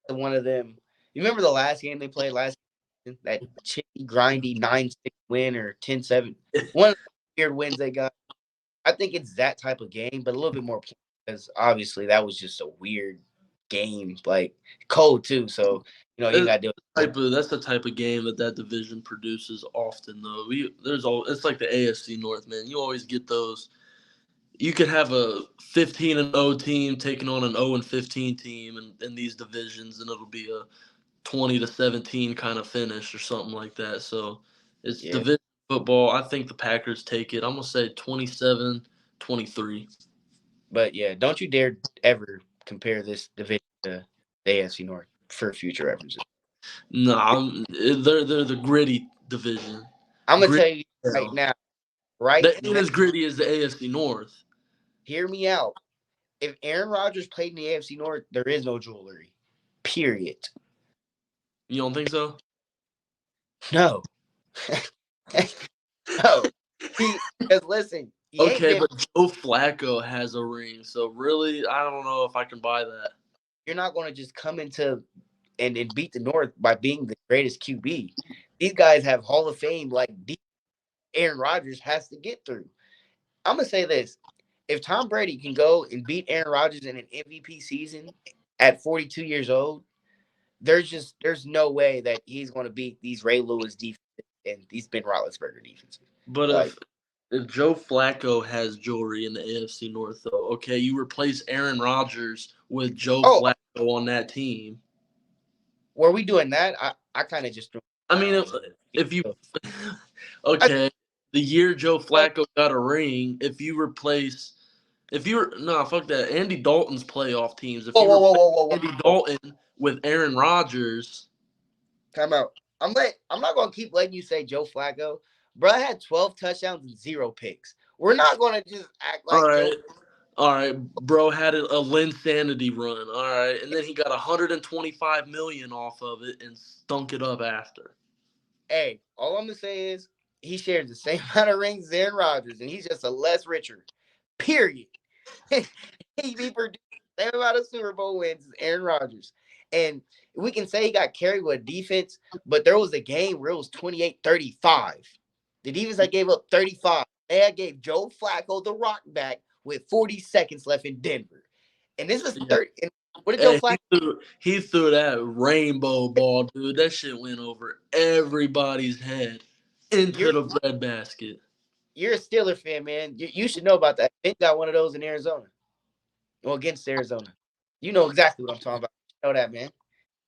[SPEAKER 1] one of them. You remember the last game they played last season? That chippy, grindy 9-6 win or 10-7. One of the weird wins they got. I think it's that type of game, but a little bit more because obviously that was just a weird game, like cold too. So you
[SPEAKER 2] That's
[SPEAKER 1] got to do it.
[SPEAKER 2] that's the type of game that division produces often, though. It's like the AFC North, man. You always get those. You could have a 15-0 team taking on an 0-15 team in these divisions, and it'll be a 20-17 kind of finish or something like that. So it's
[SPEAKER 1] Yeah,
[SPEAKER 2] division football. I think the Packers take it. I'm gonna say 27-23.
[SPEAKER 1] but yeah, don't you dare ever compare this division to the AFC North for future references.
[SPEAKER 2] No, they're the gritty division.
[SPEAKER 1] I'm gonna
[SPEAKER 2] Gritty
[SPEAKER 1] tell you right
[SPEAKER 2] hell.
[SPEAKER 1] now, right
[SPEAKER 2] They ain't
[SPEAKER 1] now,
[SPEAKER 2] as gritty as the AFC North.
[SPEAKER 1] hear me out. If Aaron Rodgers played in the AFC North, there is no jewelry. Period.
[SPEAKER 2] You don't think so?
[SPEAKER 1] No. No, because listen, he ain't
[SPEAKER 2] Okay,
[SPEAKER 1] been.
[SPEAKER 2] but Joe Flacco has a ring, so really, I don't know if I can buy that.
[SPEAKER 1] You're not going to just come into and beat the North by being the greatest QB. These guys have Hall of Fame like Aaron Rodgers has to get through. I'm gonna say this: if Tom Brady can go and beat Aaron Rodgers in an MVP season at 42 years old, there's no way that he's going to beat these Ray Lewis defenses and these Ben Roethlisberger defenses.
[SPEAKER 2] But
[SPEAKER 1] Like,
[SPEAKER 2] if Joe Flacco has jewelry in the AFC North, though, okay, you replace Aaron Rodgers with Joe
[SPEAKER 1] oh,
[SPEAKER 2] Flacco on that team.
[SPEAKER 1] were we doing that? I kind of just threw
[SPEAKER 2] I mean,
[SPEAKER 1] Browns.
[SPEAKER 2] if you
[SPEAKER 1] I,
[SPEAKER 2] okay, the year Joe
[SPEAKER 1] oh,
[SPEAKER 2] Flacco got a ring, if you replace, if you no fuck that Andy Dalton's playoff teams, if
[SPEAKER 1] whoa,
[SPEAKER 2] you
[SPEAKER 1] whoa, whoa,
[SPEAKER 2] replace
[SPEAKER 1] whoa, whoa, whoa,
[SPEAKER 2] Andy
[SPEAKER 1] whoa!
[SPEAKER 2] Dalton with Aaron Rodgers,
[SPEAKER 1] Time out. I'm not gonna keep letting you say Joe Flacco. Bro had 12 touchdowns and 0 picks. We're not gonna just act
[SPEAKER 2] all
[SPEAKER 1] like Joe.
[SPEAKER 2] right. All right, bro had a Linsanity run. All right, and then he got 125 million off of it and stunk it up after.
[SPEAKER 1] Hey, all I'm gonna say is he shares the same amount of rings as Aaron Rodgers, and he's just a less richer. Period. he produced the same amount of Super Bowl wins as Aaron Rodgers. And we can say he got carried with defense, but there was a game where it was 28-35. The defense that gave up 35. They gave Joe Flacco the rock back with 40 seconds left in Denver. And this is
[SPEAKER 2] Yeah.
[SPEAKER 1] 30. And what did Joe
[SPEAKER 2] Hey,
[SPEAKER 1] Flacco?
[SPEAKER 2] he threw that rainbow ball, dude. That shit went over everybody's head into
[SPEAKER 1] You're
[SPEAKER 2] the breadbasket.
[SPEAKER 1] you're a Steeler fan, man. You should know about that. Ben got one of those in Arizona. Well, against Arizona. You know exactly what I'm talking about. You know that, man.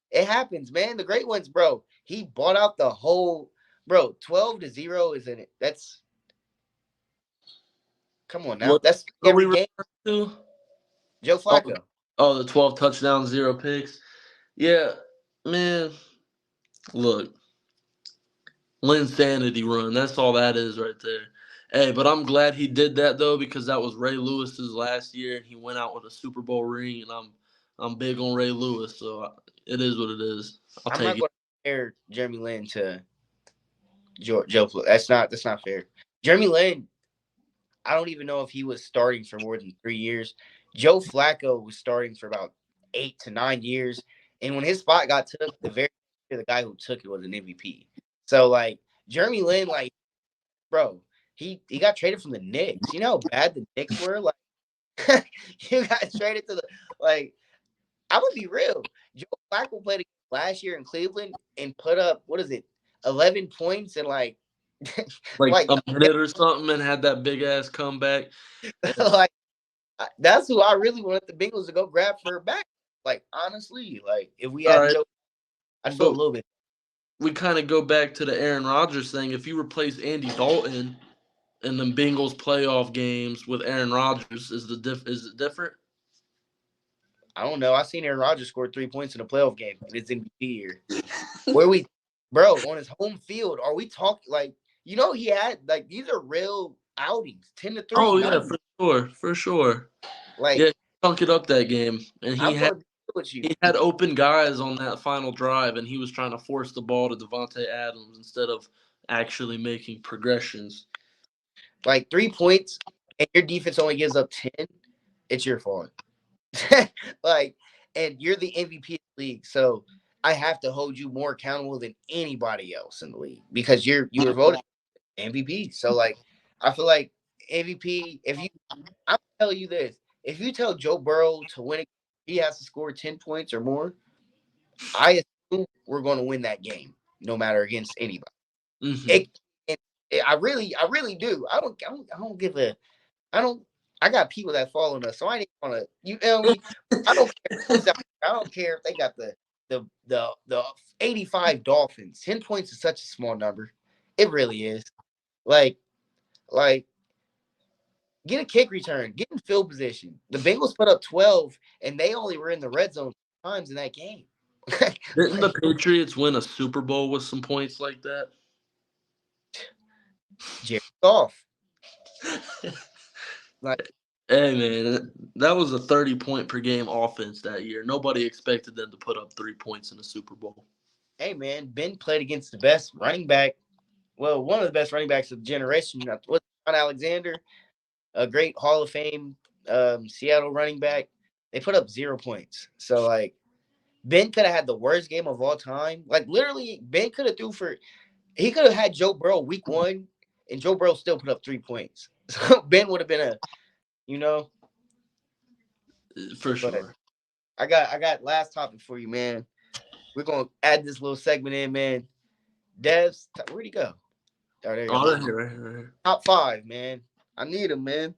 [SPEAKER 1] It happens, man. The great ones, bro. He bought out the whole, bro. 12-0 isn't it? That's come on now.
[SPEAKER 2] What
[SPEAKER 1] That's
[SPEAKER 2] are we
[SPEAKER 1] every
[SPEAKER 2] referring
[SPEAKER 1] game.
[SPEAKER 2] to?
[SPEAKER 1] Joe
[SPEAKER 2] Oh,
[SPEAKER 1] Flacco.
[SPEAKER 2] oh, the 12 touchdowns, 0 picks. Yeah, man. Look, Linsanity run. That's all that is right there. Hey, but I'm glad he did that though because that was Ray Lewis's last year, and he went out with a Super Bowl ring. And I'm big on Ray Lewis, so it is what it is. I'll
[SPEAKER 1] I'm
[SPEAKER 2] take
[SPEAKER 1] not
[SPEAKER 2] it.
[SPEAKER 1] going to compare Jeremy Lin to Joe Flacco. That's not fair. Jeremy Lin, I don't even know if he was starting for more than 3 years. Joe Flacco was starting for about 8 to 9 years, and when his spot got took, the very year the guy who took it was an MVP. So like Jeremy Lin, like bro, he got traded from the Knicks. You know how bad the Knicks were. Like you got traded to the like. I'm gonna be real. Joe Flacco played last year in Cleveland and put up what is it, 11 points and like
[SPEAKER 2] Like
[SPEAKER 1] like
[SPEAKER 2] a minute or something, and had that big ass comeback. And,
[SPEAKER 1] like that's who I really wanted the Bengals to go grab for back. Like honestly, like if we
[SPEAKER 2] all
[SPEAKER 1] had
[SPEAKER 2] right,
[SPEAKER 1] Joe, I'd feel a
[SPEAKER 2] but
[SPEAKER 1] little bit.
[SPEAKER 2] we kind of go back to the Aaron Rodgers thing. If you replace Andy Dalton in the Bengals playoff games with Aaron Rodgers, is it different?
[SPEAKER 1] I don't know. I seen Aaron Rodgers score 3 points in a playoff game in his MVP year. Where we, bro, on his home field, are we talking like he had like these are real outings, 10-3,
[SPEAKER 2] Oh yeah,
[SPEAKER 1] not
[SPEAKER 2] for sure, for sure.
[SPEAKER 1] like
[SPEAKER 2] Yeah, he stunk it up that game, and
[SPEAKER 1] I'm gonna be real with you.
[SPEAKER 2] he had open guys on that final drive, and he was trying to force the ball to Devontae Adams instead of actually making progressions.
[SPEAKER 1] Like 3 points and your defense only gives up 10, it's your fault. Like, and you're the MVP of the league, so I have to hold you more accountable than anybody else in the league because you were voted MVP. So like, I feel like MVP. If you, I'm tell you this: if you tell Joe Burrow to win, he has to score 10 points or more. I assume we're going to win that game, no matter against anybody.
[SPEAKER 2] Hmm.
[SPEAKER 1] It, I really do. I don't give a I don't. I got people that follow us, so I ain't gonna. You know me. I don't care. I don't care if they got the 85 Dolphins. 10 points is such a small number. It really is. Like like get a kick return, get in field position. The Bengals put up 12, and they only were in the red zone times in that game.
[SPEAKER 2] Didn't the
[SPEAKER 1] Like
[SPEAKER 2] Patriots win a Super Bowl with some points like that?
[SPEAKER 1] Jared Goff. Like
[SPEAKER 2] Hey man, that was a 30-point per game offense that year. Nobody expected them to put up 3 points in the Super Bowl.
[SPEAKER 1] hey man, Ben played against the best running back. well, one of the best running backs of the generation. Was John Alexander, a great Hall of Fame Seattle running back. They put up 0 points. So like Ben could have had the worst game of all time. Like literally, Ben could have threw for. He could have had Joe Burrow week 1, and Joe Burrow still put up 3 points. So Ben would have been a, you know.
[SPEAKER 2] For
[SPEAKER 1] But
[SPEAKER 2] sure.
[SPEAKER 1] I got last topic for you, man. We're gonna add this little segment in, man. Devs, where'd he go? Oh, there you go.
[SPEAKER 2] Oh, right here, right here, right here.
[SPEAKER 1] Top 5, man. I need him, man.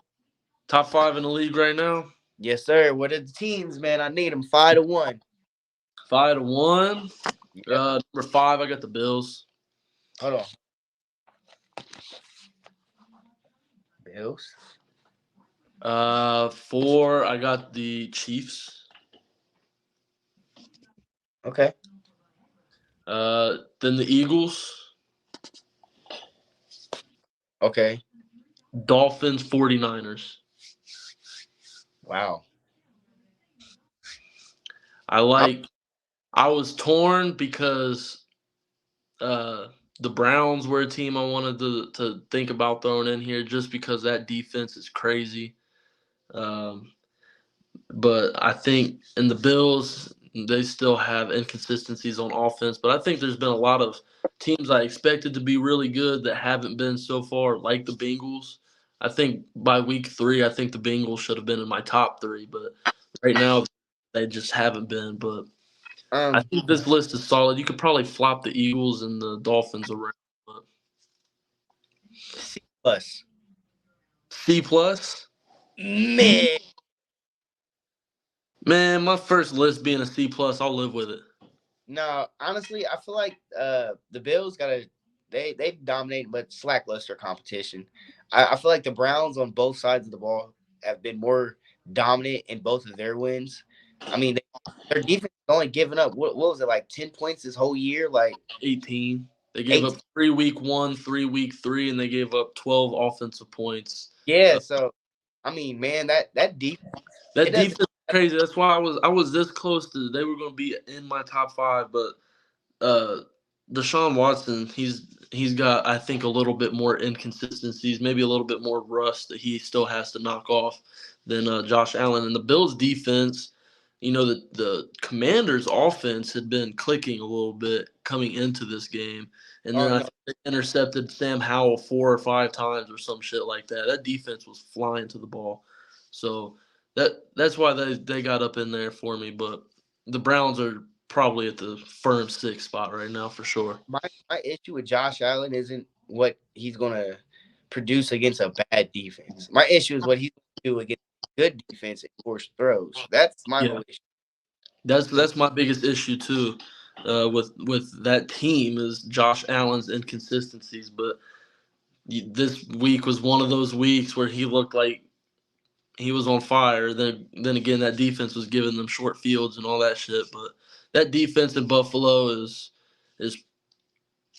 [SPEAKER 2] Top 5 in the league right now.
[SPEAKER 1] Yes, sir. What are the teams, man? I need them 5-1.
[SPEAKER 2] 5-1.
[SPEAKER 1] Yep.
[SPEAKER 2] Number 5, I got the Bills.
[SPEAKER 1] Hold on. Bills.
[SPEAKER 2] 4, I got the Chiefs.
[SPEAKER 1] Okay.
[SPEAKER 2] Then the Eagles,
[SPEAKER 1] Okay.
[SPEAKER 2] Dolphins, 49ers.
[SPEAKER 1] Wow.
[SPEAKER 2] I was torn because the Browns were a team I wanted to think about throwing in here just because that defense is crazy. But I think in the Bills, they still have inconsistencies on offense. But I think there's been a lot of teams I expected to be really good that haven't been so far, like the Bengals. I think by week 3, I think the Bengals should have been in my top 3, but right now they just haven't been. But I
[SPEAKER 1] Um,
[SPEAKER 2] think this list is solid. You could probably flop the Eagles and the Dolphins around. But
[SPEAKER 1] C plus.
[SPEAKER 2] C plus,
[SPEAKER 1] Man.
[SPEAKER 2] man, my first list being a C plus, I'll live with it.
[SPEAKER 1] No, honestly, I feel like the Bills gotta they dominate but lackluster competition. I feel like the Browns on both sides of the ball have been more dominant in both of their wins. I mean, their defense is only given up what was it, like 10 points this whole year, like
[SPEAKER 2] 18. They gave up
[SPEAKER 1] 18.
[SPEAKER 2] 3 week 1, 3 week 3, and they gave up 12 offensive points.
[SPEAKER 1] Yeah, so I mean, man, that defense it
[SPEAKER 2] That
[SPEAKER 1] doesn't.
[SPEAKER 2] defense is crazy. That's why I was this close to they were going to be in my top 5, but uh Deshaun Watson, he's got I think a little bit more inconsistencies, maybe a little bit more rust that he still has to knock off than Josh Allen. And the Bills defense, the Commanders offense had been clicking a little bit coming into this game. And
[SPEAKER 1] Oh
[SPEAKER 2] then I
[SPEAKER 1] no,
[SPEAKER 2] think they intercepted Sam Howell 4 or 5 times or some shit like that. That defense was flying to the ball. So that's why they got up in there for me. But the Browns are probably at the firm 6th spot right now for sure.
[SPEAKER 1] my issue with Josh Allen isn't what he's gonna produce against a bad defense. My issue is what he's gonna do against good defense and force throws. That's my
[SPEAKER 2] Yeah,
[SPEAKER 1] whole issue.
[SPEAKER 2] that's my biggest issue too. With that team is Josh Allen's inconsistencies, but this week was one of those weeks where he looked like he was on fire. Then again, that defense was giving them short fields and all that shit. But that defense in Buffalo is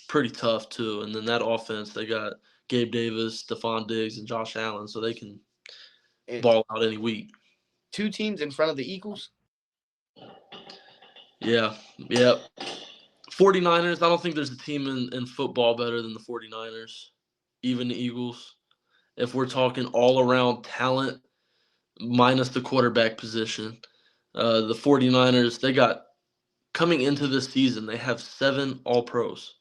[SPEAKER 2] pretty tough too. And then that offense, they got Gabe Davis, Stephon Diggs, and Josh Allen, so they can
[SPEAKER 1] And
[SPEAKER 2] ball out any week.
[SPEAKER 1] 2 teams in front of the Eagles.
[SPEAKER 2] Yeah, yeah. 49ers, I don't think there's a team in football better than the 49ers, even the Eagles. If we're talking all around talent, minus the quarterback position, the 49ers, they got coming into this season, they have 7 All Pros.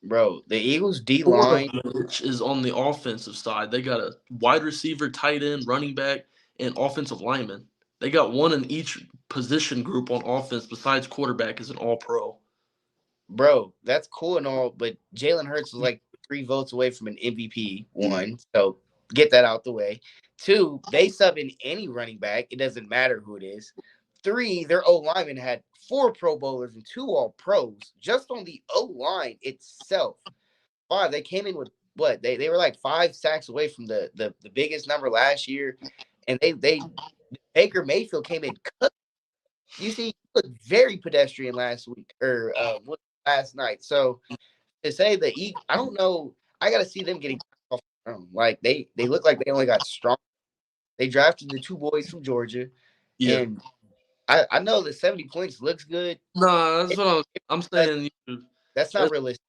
[SPEAKER 1] Bro, the Eagles D
[SPEAKER 2] 4 of
[SPEAKER 1] line,
[SPEAKER 2] which is on the offensive side. They got a wide receiver, tight end, running back, and offensive lineman. They got one in each position group on offense besides quarterback is an All Pro.
[SPEAKER 1] bro, that's cool and all, but Jalen Hurts was like 3 votes away from an MVP. 1, so get that out the way. 2, they sub in any running back. It doesn't matter who it is. 3, their O lineman had 4 Pro Bowlers and 2 All Pros just on the O line itself. 5, they came in with what they were like 5 sacks away from the biggest number last year, and they Baker Mayfield came in cooked. You see, he looked very pedestrian last week or last night. So to say the Eagles, I don't know. I got to see them getting off the ground. Like they look like they only got strong. They drafted the 2 boys from Georgia,
[SPEAKER 2] Yeah.
[SPEAKER 1] and I know that 70 points looks good.
[SPEAKER 2] No, that's
[SPEAKER 1] It,
[SPEAKER 2] what
[SPEAKER 1] it
[SPEAKER 2] I'm
[SPEAKER 1] does,
[SPEAKER 2] saying.
[SPEAKER 1] that's not
[SPEAKER 2] That's
[SPEAKER 1] realistic.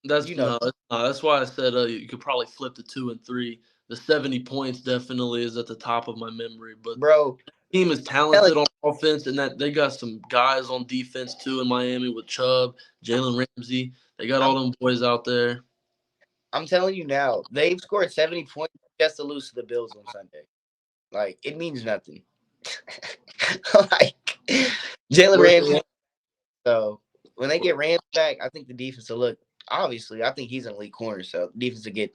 [SPEAKER 2] That's
[SPEAKER 1] You know,
[SPEAKER 2] no, that's not. That's why I said you could probably flip to 2 and 3. The 70 points definitely is at the top of my memory, but
[SPEAKER 1] bro.
[SPEAKER 2] team is
[SPEAKER 1] Telling,
[SPEAKER 2] talented on offense, and that they got some guys on defense too in Miami with Chubb, Jalen Ramsey. They got
[SPEAKER 1] I'm
[SPEAKER 2] all them boys out there.
[SPEAKER 1] I'm telling you now, they've scored 70 points just to lose to the Bills on Sunday. Like it means nothing. Like Jalen
[SPEAKER 2] Where
[SPEAKER 1] Ramsey. So when they get Rams back, I think the defense will look. Obviously, I think he's an elite corner, so the defense will get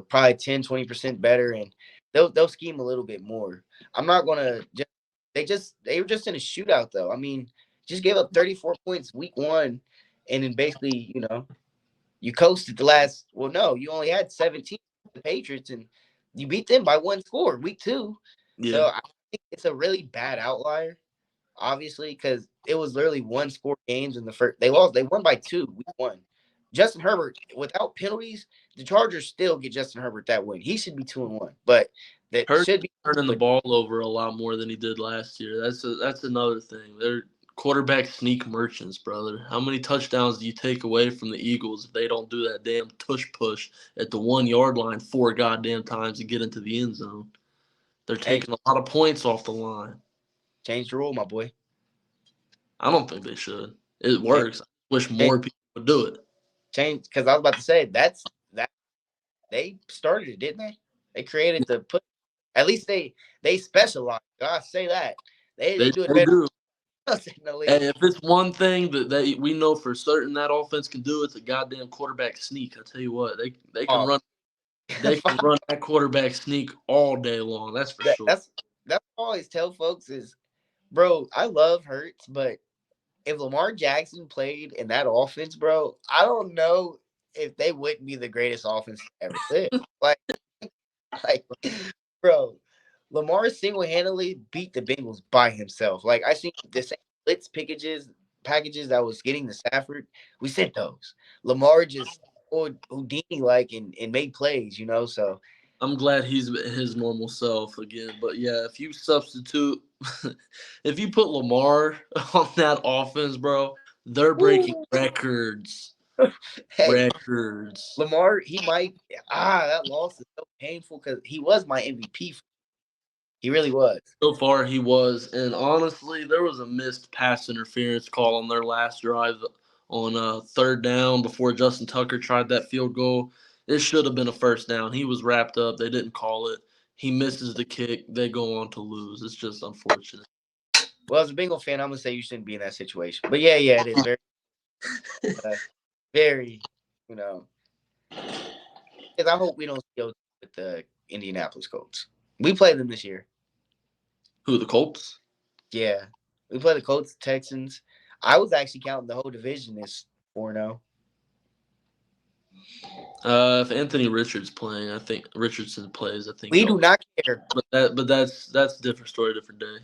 [SPEAKER 1] probably 10-20% better, and they'll scheme a little bit more. I'm not gonna they were just in a shootout though. I mean, just gave up 34 points week one, and then basically you coasted the last. Well, no, you only had 17 the Patriots, and you beat them by one score week two. So
[SPEAKER 2] yeah,
[SPEAKER 1] I think it's a really bad outlier, obviously, because it was literally one score games in the first. They lost. They won by two week one. Justin Herbert, without penalties, the Chargers still get Justin Herbert that win. He should be 2-1, but that
[SPEAKER 2] Hurt
[SPEAKER 1] should be.
[SPEAKER 2] turning the
[SPEAKER 1] But
[SPEAKER 2] ball over a lot more than he did last year. That's another thing. They're quarterback sneak merchants, brother. How many touchdowns do you take away from the Eagles if they don't do that damn tush push at the 1 yard line 4 goddamn times to get into the end zone? They're
[SPEAKER 1] hey,
[SPEAKER 2] taking a lot of points off the line.
[SPEAKER 1] change the rule, my boy.
[SPEAKER 2] I don't think they should. It
[SPEAKER 1] Change,
[SPEAKER 2] works. I wish
[SPEAKER 1] change,
[SPEAKER 2] more people would do it.
[SPEAKER 1] change. Because I was about to say that they started it, didn't they? They created the put. At least they specialize. I say that they do it
[SPEAKER 2] They
[SPEAKER 1] better
[SPEAKER 2] do.
[SPEAKER 1] than us in the
[SPEAKER 2] And
[SPEAKER 1] league.
[SPEAKER 2] if it's one thing that we know for certain that offense can do, it's a goddamn quarterback sneak. I tell you what, they can
[SPEAKER 1] Oh,
[SPEAKER 2] run. They can run that quarterback sneak all day long. That's for
[SPEAKER 1] that,
[SPEAKER 2] sure.
[SPEAKER 1] that's that's what I always tell folks is, bro. I love Hurts, but if Lamar Jackson played in that offense, bro, I don't know if they wouldn't be the greatest offense to ever live. Like, like, bro, Lamar single handedly beat the Bengals by himself. Like I seen the same blitz packages that was getting to Stafford. We sent those. Lamar just Houdini like and made plays, So
[SPEAKER 2] I'm glad he's his normal self again. But yeah, if you substitute, if you put Lamar on that offense, bro, they're breaking
[SPEAKER 1] woo,
[SPEAKER 2] records.
[SPEAKER 1] hey,
[SPEAKER 2] Records.
[SPEAKER 1] Lamar, he might that loss is so painful because he was my MVP. He really was.
[SPEAKER 2] So far, he was, and honestly, there was a missed pass interference call on their last drive on third down before Justin Tucker tried that field goal. It should have been a first down. He was wrapped up. They didn't call it. He misses the kick. They go on to lose. It's just unfortunate.
[SPEAKER 1] Well, as a Bengal fan, I'm gonna say you shouldn't be in that situation. But yeah, it is very, uh, very, you know. Because I hope we don't go with the Indianapolis Colts. We play them this year.
[SPEAKER 2] Who, the Colts?
[SPEAKER 1] Yeah, we play the Colts, Texans. I was actually counting the whole division as 4-0.
[SPEAKER 2] If Anthony Richards playing, I think Richardson plays. I think
[SPEAKER 1] We
[SPEAKER 2] they'll.
[SPEAKER 1] do not care,
[SPEAKER 2] But that's a different story, different day.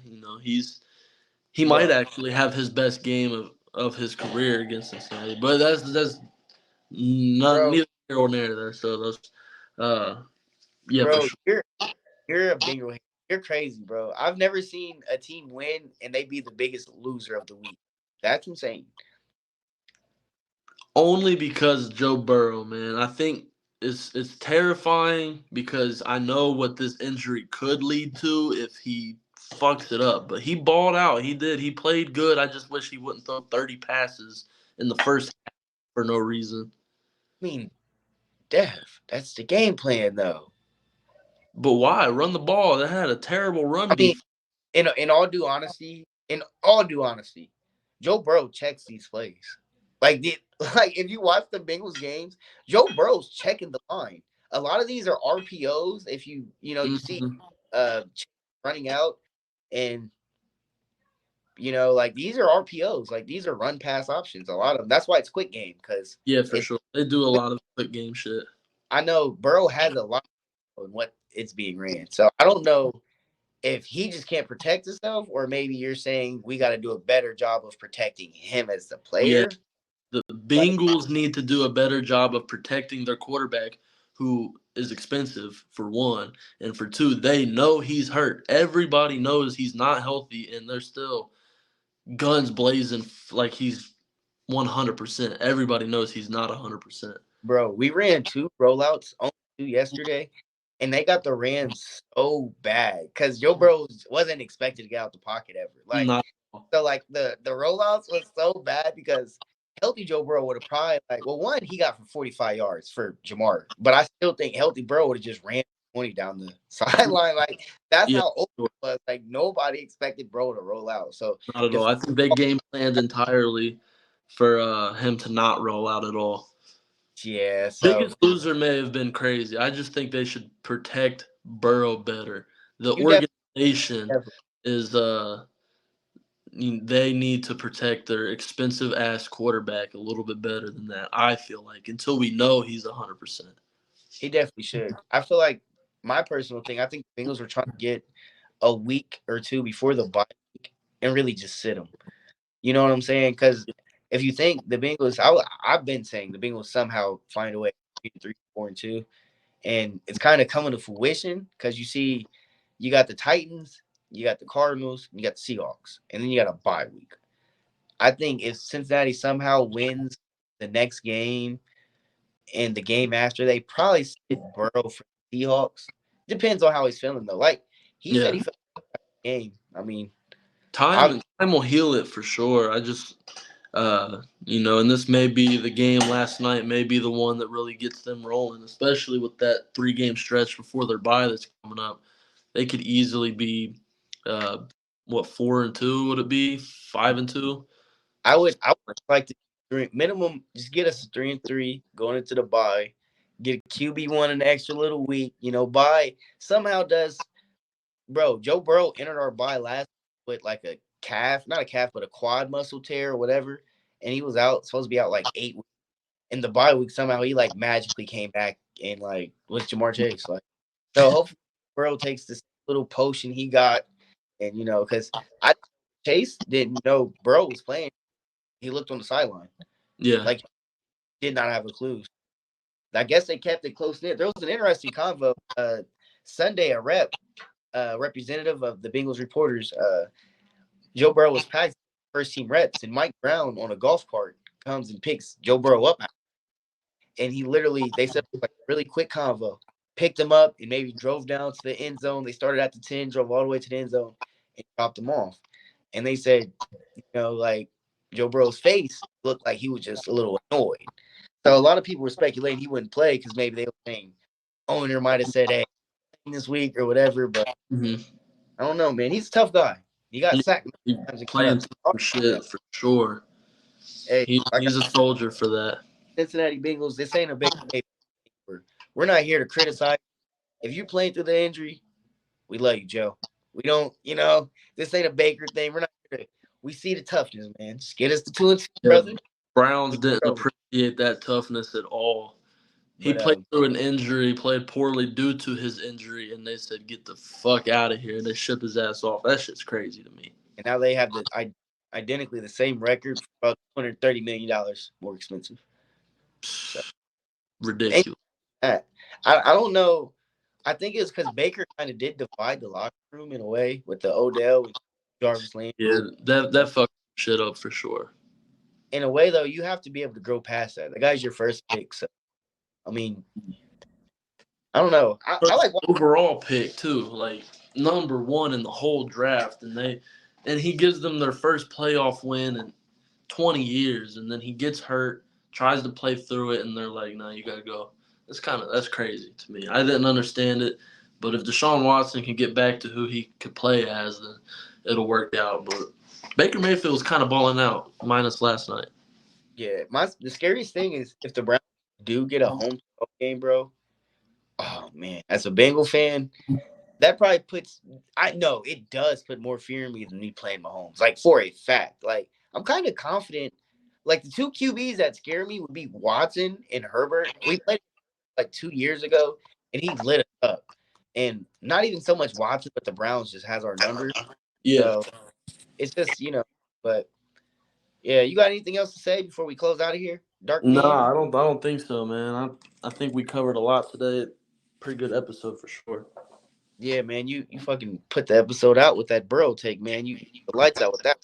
[SPEAKER 2] He might
[SPEAKER 1] bro.
[SPEAKER 2] actually have his best game of his career against Cincinnati. But that's not
[SPEAKER 1] Bro,
[SPEAKER 2] neither here nor there. So those, uh, yeah, for
[SPEAKER 1] bro,
[SPEAKER 2] sure.
[SPEAKER 1] you're a Bengal. You're crazy, bro. I've never seen a team win and they be the biggest loser of the week. That's insane.
[SPEAKER 2] Only because Joe Burrow, man. I think it's terrifying because I know what this injury could lead to if he fucks it up. But he balled out. He did. He played good. I just wish he wouldn't throw 30 passes in the first half for no reason.
[SPEAKER 1] I mean, that's the game plan, though.
[SPEAKER 2] But why run the ball? They had a terrible
[SPEAKER 1] I
[SPEAKER 2] run
[SPEAKER 1] mean,
[SPEAKER 2] defense.
[SPEAKER 1] in all due honesty, Joe Burrow checks these plays. Like, like if you watch the Bengals games, Joe Burrow's checking the line. A lot of these are RPOs. If you see
[SPEAKER 2] Mhm.
[SPEAKER 1] uh running out, and like these are RPOs. Like these are run pass options. A lot of them. That's why it's quick game because
[SPEAKER 2] Yeah, for
[SPEAKER 1] it's.
[SPEAKER 2] sure. They do a lot of quick game shit.
[SPEAKER 1] I know Burrow has a lot on what it's being ran. So I don't know if he just can't protect himself, or maybe you're saying we got to do a better job of protecting him as the
[SPEAKER 2] Yeah,
[SPEAKER 1] player.
[SPEAKER 2] the
[SPEAKER 1] But
[SPEAKER 2] Bengals need to do a better job of protecting their quarterback, who is expensive for one, and for two, they know he's hurt. Everybody knows he's not healthy, and they're still guns blazing like he's 100%. Everybody knows he's not 100%.
[SPEAKER 1] Bro, we ran 2 rollouts, only 2 yesterday, and they got the Rams so bad because Joe Burrow wasn't expected to get out the pocket ever. Like,
[SPEAKER 2] Not
[SPEAKER 1] so like the rollouts was so bad because healthy Joe Burrow would have probably like, well, one he got for 45 yards for Jamar, but I still think healthy Burrow would have just ran 20 down the sideline. Like that's
[SPEAKER 2] yeah,
[SPEAKER 1] how old
[SPEAKER 2] sure.
[SPEAKER 1] it was. Like nobody expected Burrow to roll out. So
[SPEAKER 2] Not at
[SPEAKER 1] the
[SPEAKER 2] all. I think they game planned entirely for him to not roll out at all.
[SPEAKER 1] yeah, so
[SPEAKER 2] Biggest loser may have been crazy. I just think they should protect Burrow better. The
[SPEAKER 1] you definitely
[SPEAKER 2] organization is they need to protect their expensive ass quarterback a little bit better than that. I feel like until we know he's 100%.
[SPEAKER 1] he definitely should. I feel like my personal thing. I think the Bengals were trying to get a week or two before the bye week and really just sit him. You know what I'm saying? Because if you think the Bengals, I've been saying the Bengals somehow find a way 3, 4-2, and it's kind of coming to fruition because you see, you got the Titans, you got the Cardinals, you got the Seahawks, and then you got a bye week. I think if Cincinnati somehow wins the next game and the game after, they probably sit Burrow for the Seahawks. Depends on how he's feeling though. Like he said,
[SPEAKER 2] Yeah,
[SPEAKER 1] he felt the game. I mean,
[SPEAKER 2] time
[SPEAKER 1] obviously,
[SPEAKER 2] time will heal it for sure. I just and this may be the game last night, may be the one that really gets them rolling, especially with that 3 game stretch before their bye that's coming up. They could easily be, uh, what 4-2 would it be? 5-2.
[SPEAKER 1] I would like to minimum just get us a 3-3 going into the bye. Get a QB1 an extra little week. Bye somehow does, bro. Joe Burrow entered our bye last with like a calf, not a calf, but a quad muscle tear or whatever, and he was out supposed to be out like 8 weeks. In the bye week, somehow he like magically came back and like with Jamar Chase. Like so, hopefully Burrow takes this little potion he got, and because I Chase didn't know Burrow was playing. He looked on the sideline.
[SPEAKER 2] Yeah,
[SPEAKER 1] Like did not have a clue. I guess they kept it close knit. There was an interesting convo Sunday. Representative of the Bengals reporters, Joe Burrow was packed first team reps, and Mike Brown on a golf cart comes and picks Joe Burrow up, and he literally they said like a really quick convo, picked him up and maybe drove down to the end zone. They started at the 10, drove all the way to the end zone, and dropped him off. And they said, like Joe Burrow's face looked like he was just a little annoyed. So a lot of people were speculating he wouldn't play because maybe they were saying owner might have said, "Hey, this week" or whatever. But
[SPEAKER 2] hmm
[SPEAKER 1] I don't know, man. He's a tough guy. He got sacked
[SPEAKER 2] he
[SPEAKER 1] many times and got
[SPEAKER 2] playing
[SPEAKER 1] up.
[SPEAKER 2] some shit for sure.
[SPEAKER 1] Hey, like
[SPEAKER 2] He's a soldier for that.
[SPEAKER 1] Cincinnati Bengals, this ain't a big day. We're not here to criticize. If you're playing through the injury, we love you, Joe. We don't, this ain't a Baker thing. We're not here to, we see the toughness, man. Just get us the 2-2,
[SPEAKER 2] Yeah,
[SPEAKER 1] brother.
[SPEAKER 2] Browns
[SPEAKER 1] We
[SPEAKER 2] didn't
[SPEAKER 1] over.
[SPEAKER 2] appreciate that toughness at all. He
[SPEAKER 1] But
[SPEAKER 2] played through an injury, played poorly due to his injury, and they said, "Get the fuck out of here!" And they shipped his ass off. That shit's crazy to me.
[SPEAKER 1] and now they have identically the same record for about $230 million more expensive. So and
[SPEAKER 2] Ridiculous.
[SPEAKER 1] I don't know. I think it's because Baker kind of did divide the locker room in a way with the Odell and Jarvis
[SPEAKER 2] Yeah,
[SPEAKER 1] Landry.
[SPEAKER 2] that fucked shit up for sure.
[SPEAKER 1] In a way, though, you have to be able to grow past that. The guy's your first pick, so I mean, I don't know. I
[SPEAKER 2] First
[SPEAKER 1] like
[SPEAKER 2] overall pick too, like number one in the whole draft, and he gives them their first playoff win in 20 years, and then he gets hurt, tries to play through it, and they're like, "No, you gotta go." That's crazy to me. I didn't understand it, but if Deshaun Watson can get back to who he could play as, then it'll work out. But Baker Mayfield's kind of balling out, minus last night.
[SPEAKER 1] yeah. The scariest thing is if the Browns do get a home game, bro. Oh man, as a Bengal fan, that probably puts. I know it does put more fear in me than me playing Mahomes. Like for a fact, like I'm kind of confident. Like the two QBs that scare me would be Watson and Herbert. We played like 2 years ago, and he lit us up. And not even so much Watson, but the Browns just has our number.
[SPEAKER 2] Yeah.
[SPEAKER 1] So it's just But yeah, you got anything else to say before we close out of here, Dark
[SPEAKER 2] No,
[SPEAKER 1] Man? Or
[SPEAKER 2] I don't think so, man. I think we covered a lot today. Pretty good episode for sure.
[SPEAKER 1] yeah, man, you fucking put the episode out with that Burrow take, man. You the lights out with that.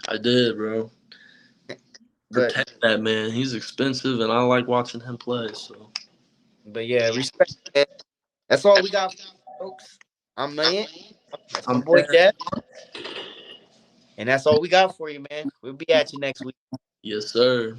[SPEAKER 2] I did, bro.
[SPEAKER 1] But
[SPEAKER 2] protect that man. He's expensive, and I like watching him play. So
[SPEAKER 1] yeah, respect. Man. That's all we got, folks. I'm man. That's my
[SPEAKER 2] I'm
[SPEAKER 1] boy Jeff, and that's all we got for you, man. We'll be at you next week.
[SPEAKER 2] yes, sir.